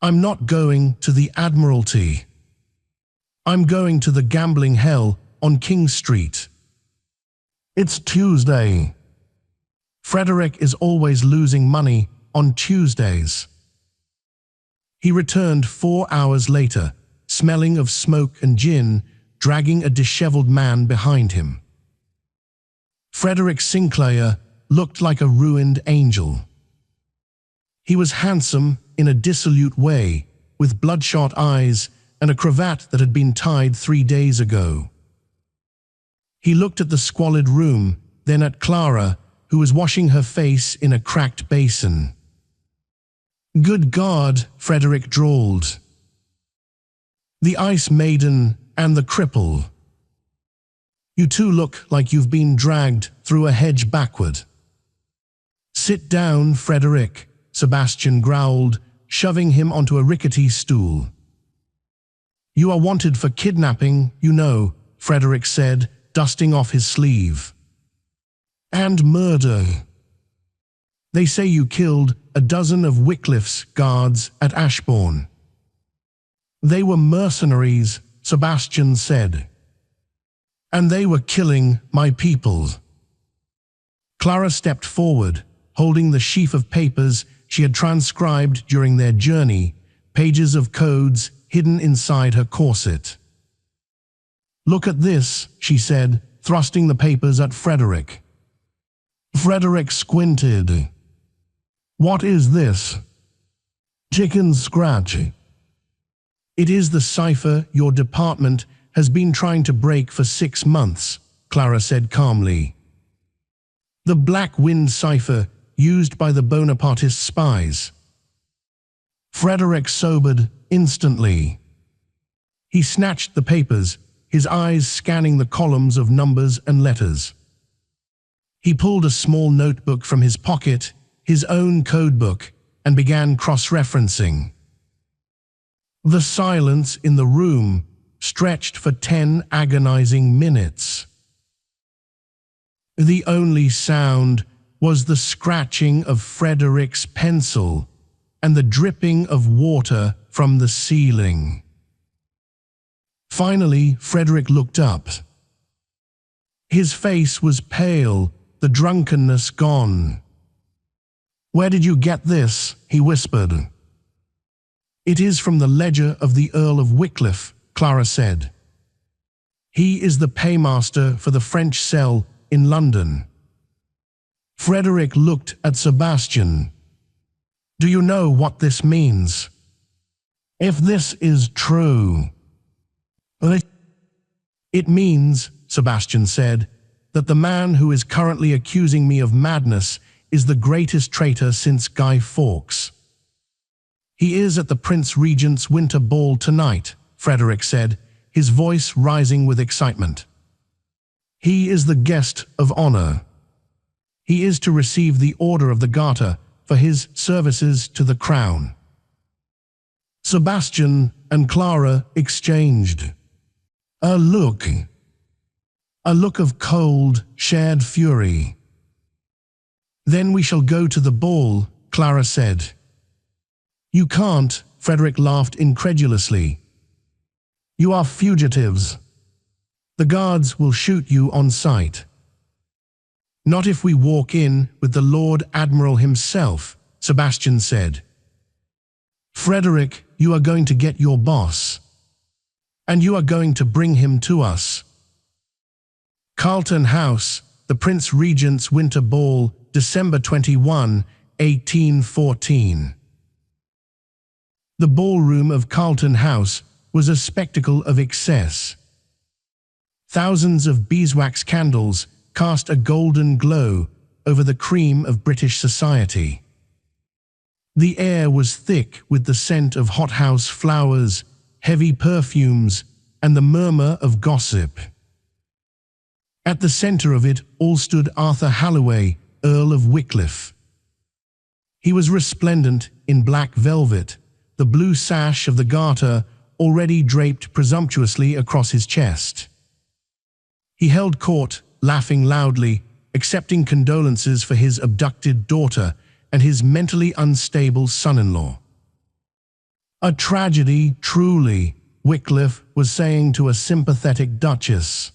"I'm not going to the Admiralty. I'm going to the gambling hell on King Street. It's Tuesday. Frederick is always losing money on Tuesdays." He returned 4 hours later, smelling of smoke and gin, dragging a disheveled man behind him. Frederick Sinclair looked like a ruined angel. He was handsome in a dissolute way, with bloodshot eyes and a cravat that had been tied 3 days ago. He looked at the squalid room, then at Clara, who was washing her face in a cracked basin. "Good God," Frederick drawled. "The Ice Maiden and the cripple. You two look like you've been dragged through a hedge backward." "Sit down, Frederick," Sebastian growled, shoving him onto a rickety stool. "You are wanted for kidnapping, you know," Frederick said, dusting off his sleeve. "And murder. They say you killed a dozen of Wycliffe's guards at Ashbourne." "They were mercenaries," Sebastian said. "And they were killing my people." Clara stepped forward, holding the sheaf of papers she had transcribed during their journey, pages of codes hidden inside her corset. "Look at this," she said, thrusting the papers at Frederick. Frederick squinted. "What is this?" "Chicken scratch." "It is the cipher your department has been trying to break for 6 months," Clara said calmly. "The Black Wind cipher used by the Bonapartist spies." Frederick sobered instantly. He snatched the papers, his eyes scanning the columns of numbers and letters. He pulled a small notebook from his pocket, his own codebook, and began cross-referencing. The silence in the room stretched for 10 agonizing minutes. The only sound was the scratching of Frederick's pencil and the dripping of water from the ceiling. Finally, Frederick looked up. His face was pale, the drunkenness gone. "Where did you get this?" he whispered. "It is from the ledger of the Earl of Wycliffe," Clara said. "He is the paymaster for the French cell in London." Frederick looked at Sebastian. "Do you know what this means? If this is true..." "It means," Sebastian said, "that the man who is currently accusing me of madness is the greatest traitor since Guy Fawkes." "He is at the Prince Regent's winter ball tonight," Frederick said, his voice rising with excitement. "He is the guest of honor. He is to receive the Order of the Garter for his services to the crown." Sebastian and Clara exchanged a look of cold, shared fury. "Then we shall go to the ball," Clara said. "You can't," Frederick laughed incredulously. "You are fugitives. The guards will shoot you on sight." "Not if we walk in with the Lord Admiral himself," Sebastian said. "Frederick, you are going to get your boss. And you are going to bring him to us." Carlton House, the Prince Regent's Winter Ball, December 21, 1814. The ballroom of Carlton House was a spectacle of excess. Thousands of beeswax candles cast a golden glow over the cream of British society. The air was thick with the scent of hothouse flowers, heavy perfumes, and the murmur of gossip. At the center of it all stood Arthur Halloway, Earl of Wycliffe. He was resplendent in black velvet, the blue sash of the Garter already draped presumptuously across his chest. He held court, laughing loudly, accepting condolences for his abducted daughter and his mentally unstable son-in-law. "A tragedy, truly," Wycliffe was saying to a sympathetic duchess.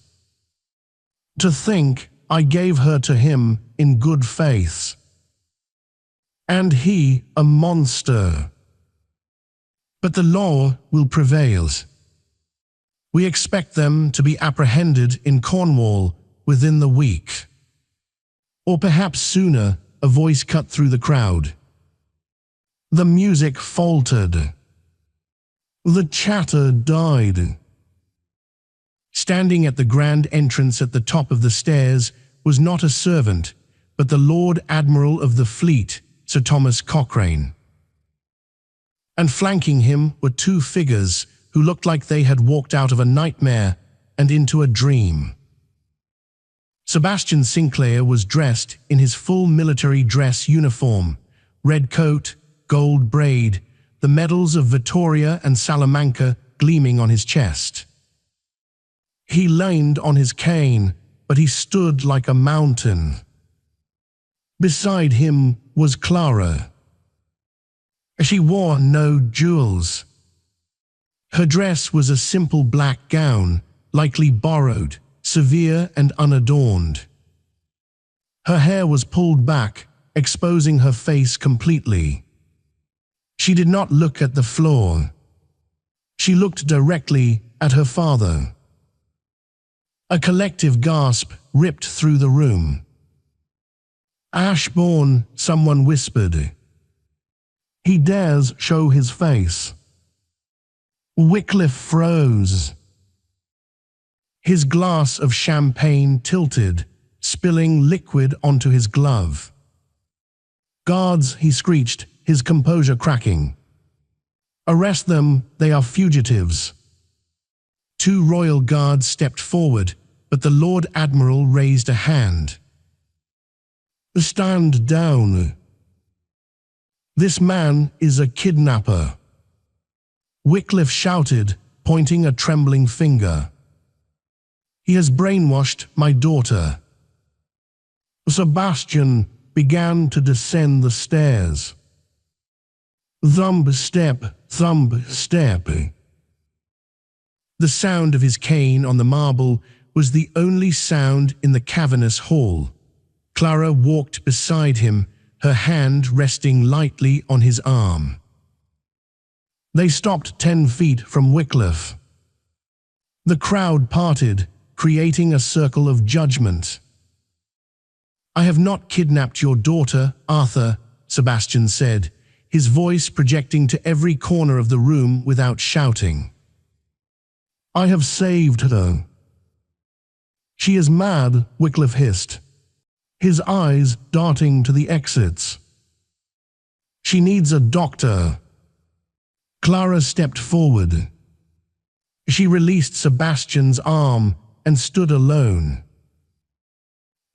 "To think I gave her to him in good faith. And he a monster. But the law will prevail. We expect them to be apprehended in Cornwall within the week. Or perhaps sooner," a voice cut through the crowd. The music faltered. The chatter died. Standing at the grand entrance at the top of the stairs was not a servant, but the Lord Admiral of the fleet, Sir Thomas Cochrane. And flanking him were two figures who looked like they had walked out of a nightmare and into a dream. Sebastian Sinclair was dressed in his full military dress uniform, red coat, gold braid, the medals of Vittoria and Salamanca gleaming on his chest. He leaned on his cane, but he stood like a mountain. Beside him was Clara. She wore no jewels. Her dress was a simple black gown, likely borrowed, severe and unadorned. Her hair was pulled back, exposing her face completely. She did not look at the floor. She looked directly at her father. A collective gasp ripped through the room. "Ashbourne," someone whispered. "He dares show his face." Wycliffe froze. His glass of champagne tilted, spilling liquid onto his glove. "Guards," he screeched, his composure cracking. "Arrest them, they are fugitives." Two royal guards stepped forward, but the Lord Admiral raised a hand. "Stand down. This man is a kidnapper," Wycliffe shouted, pointing a trembling finger. "He has brainwashed my daughter." Sebastian began to descend the stairs. Thump step, thump step. The sound of his cane on the marble was the only sound in the cavernous hall. Clara walked beside him, her hand resting lightly on his arm. They stopped 10 feet from Wycliffe. The crowd parted, creating a circle of judgment. "I have not kidnapped your daughter, Arthur," Sebastian said, his voice projecting to every corner of the room without shouting. "I have saved her." "She is mad," Wycliffe hissed, his eyes darting to the exits. "She needs a doctor." Clara stepped forward. She released Sebastian's arm and stood alone.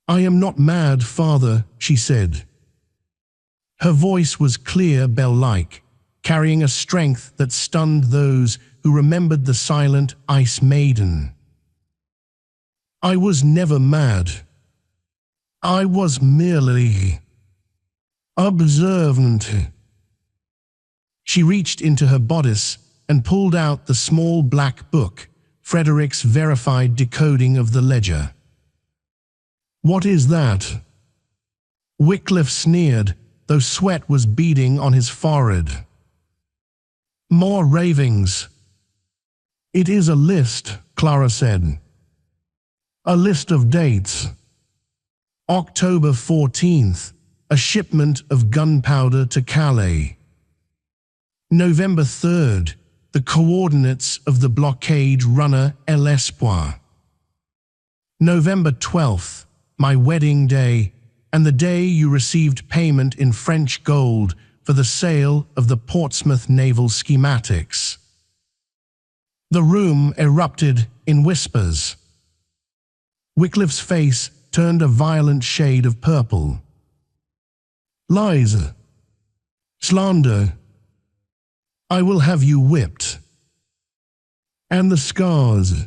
"I am not mad, father," she said. Her voice was clear, bell-like, carrying a strength that stunned those who remembered the silent Ice Maiden. "I was never mad. I was merely observant." She reached into her bodice and pulled out the small black book, Frederick's verified decoding of the ledger. "What is that?" Wycliffe sneered, though sweat was beading on his forehead. "More ravings." "It is a list," Clara said. "A list of dates. October 14th, a shipment of gunpowder to Calais. November 3rd, the coordinates of the blockade runner L'Espoir. November 12th, my wedding day, and the day you received payment in French gold for the sale of the Portsmouth naval schematics." The room erupted in whispers. Wycliffe's face turned a violent shade of purple. "Lies. Slander. I will have you whipped. And the scars?"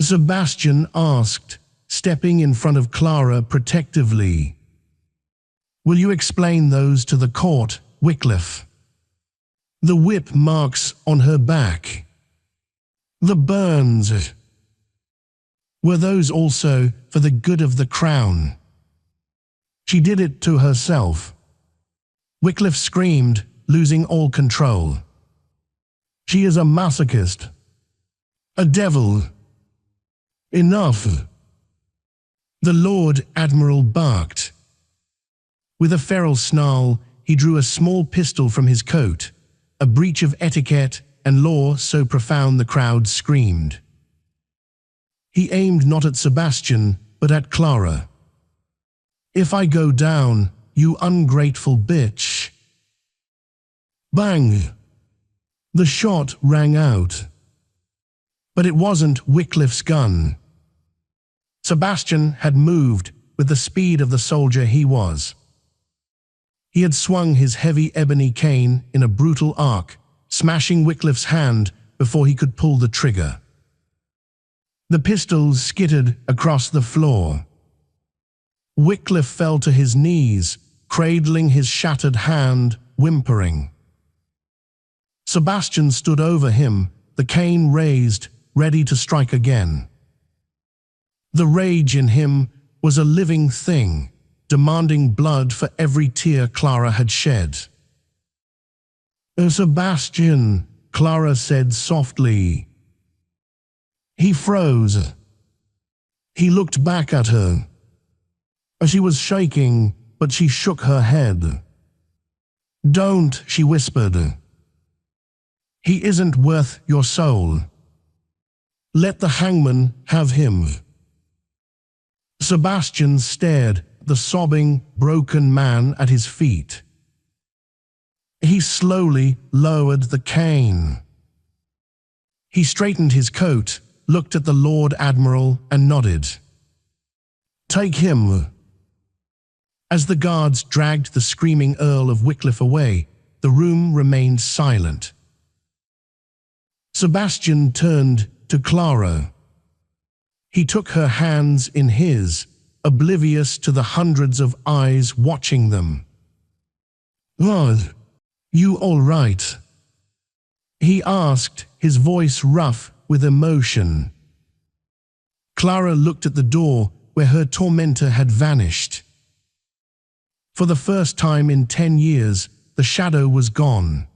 Sebastian asked, stepping in front of Clara protectively. "Will you explain those to the court, Wycliffe?" "The whip marks on her back. The burns. Were those also for the good of the crown?" "She did it to herself." Wycliffe screamed, losing all control. "She is a masochist. A devil. Enough." The Lord Admiral barked. With a feral snarl, he drew a small pistol from his coat, a breach of etiquette and law so profound the crowd screamed. He aimed not at Sebastian, but at Clara. "If I go down, you ungrateful bitch." Bang! The shot rang out. But it wasn't Wycliffe's gun. Sebastian had moved with the speed of the soldier he was. He had swung his heavy ebony cane in a brutal arc, smashing Wycliffe's hand before he could pull the trigger. The pistol skittered across the floor. Wycliffe fell to his knees, cradling his shattered hand, whimpering. Sebastian stood over him, the cane raised, ready to strike again. The rage in him was a living thing, demanding blood for every tear Clara had shed. "Sebastian," Clara said softly. He froze. He looked back at her. She was shaking, but she shook her head. "Don't," she whispered. "He isn't worth your soul. Let the hangman have him." Sebastian stared at the sobbing, broken man at his feet. He slowly lowered the cane. He straightened his coat, looked at the Lord Admiral and nodded. "Take him." As the guards dragged the screaming Earl of Wycliffe away, the room remained silent. Sebastian turned to Clara. He took her hands in his, oblivious to the hundreds of eyes watching them. "Are you all right?" he asked, his voice rough with emotion. Clara looked at the door where her tormentor had vanished. For the first time in 10 years, the shadow was gone.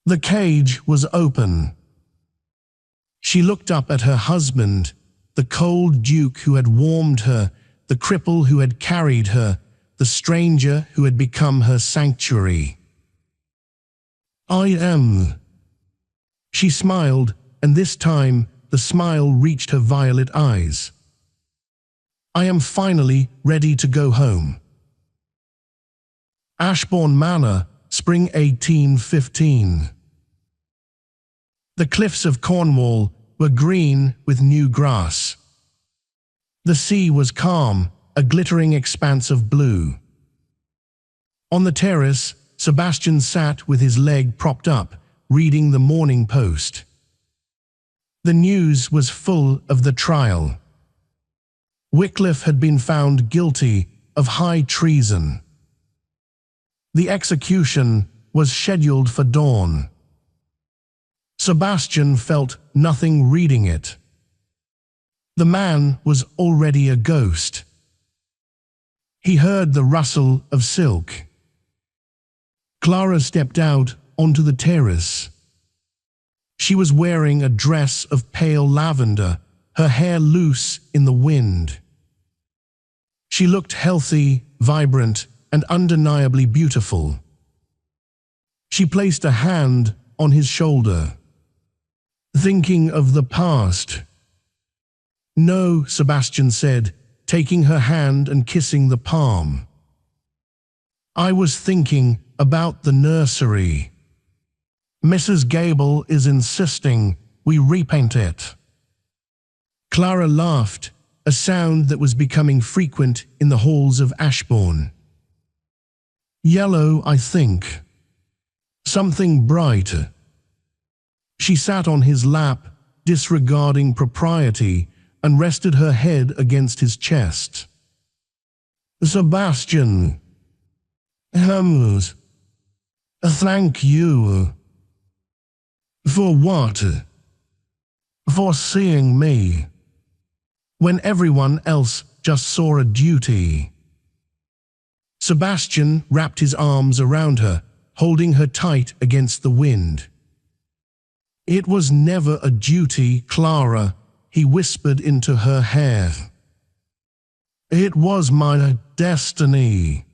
The cage was open. She looked up at her husband, the cold duke who had warmed her, the cripple who had carried her, the stranger who had become her sanctuary. "I am." She smiled, and this time the smile reached her violet eyes. "I am finally ready to go home." Ashbourne Manor, spring 1815. The cliffs of Cornwall were green with new grass. The sea was calm, a glittering expanse of blue. On the terrace, Sebastian sat with his leg propped up, reading the Morning Post. The news was full of the trial. Wycliffe had been found guilty of high treason. The execution was scheduled for dawn. Sebastian felt nothing reading it. The man was already a ghost. He heard the rustle of silk. Clara stepped out onto the terrace. She was wearing a dress of pale lavender, her hair loose in the wind. She looked healthy, vibrant, and undeniably beautiful. She placed a hand on his shoulder. "Thinking of the past?" "No," Sebastian said, taking her hand and kissing the palm. "I was thinking about the nursery. Mrs. Gable is insisting we repaint it." Clara laughed, a sound that was becoming frequent in the halls of Ashbourne. "Yellow, I think. Something bright." She sat on his lap, disregarding propriety, and rested her head against his chest. "Sebastian. Helmut. Thank you." "For what?" "For seeing me, when everyone else just saw a duty." Sebastian wrapped his arms around her, holding her tight against the wind. "It was never a duty, Clara," he whispered into her hair. "It was my destiny."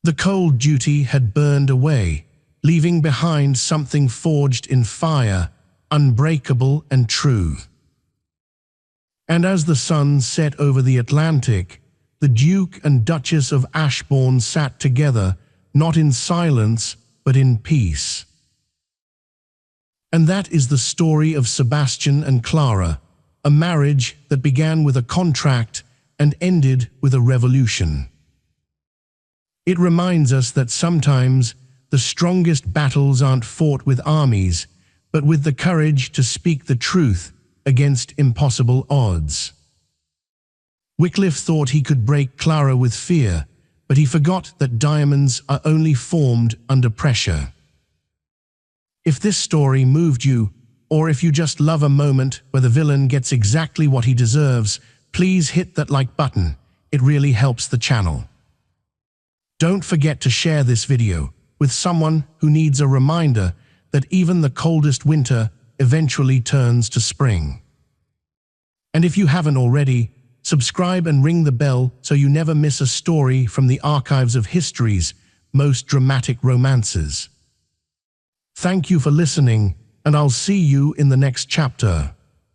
The cold duty had burned away, leaving behind something forged in fire, unbreakable and true. And as the sun set over the Atlantic, the Duke and Duchess of Ashbourne sat together, not in silence, but in peace. And that is the story of Sebastian and Clara, a marriage that began with a contract and ended with a revolution. It reminds us that sometimes the strongest battles aren't fought with armies, but with the courage to speak the truth against impossible odds. Wycliffe thought he could break Clara with fear, but he forgot that diamonds are only formed under pressure. If this story moved you, or if you just love a moment where the villain gets exactly what he deserves, please hit that like button. It really helps the channel. Don't forget to share this video with someone who needs a reminder that even the coldest winter eventually turns to spring. And if you haven't already, subscribe and ring the bell so you never miss a story from the archives of history's most dramatic romances. Thank you for listening, and I'll see you in the next chapter.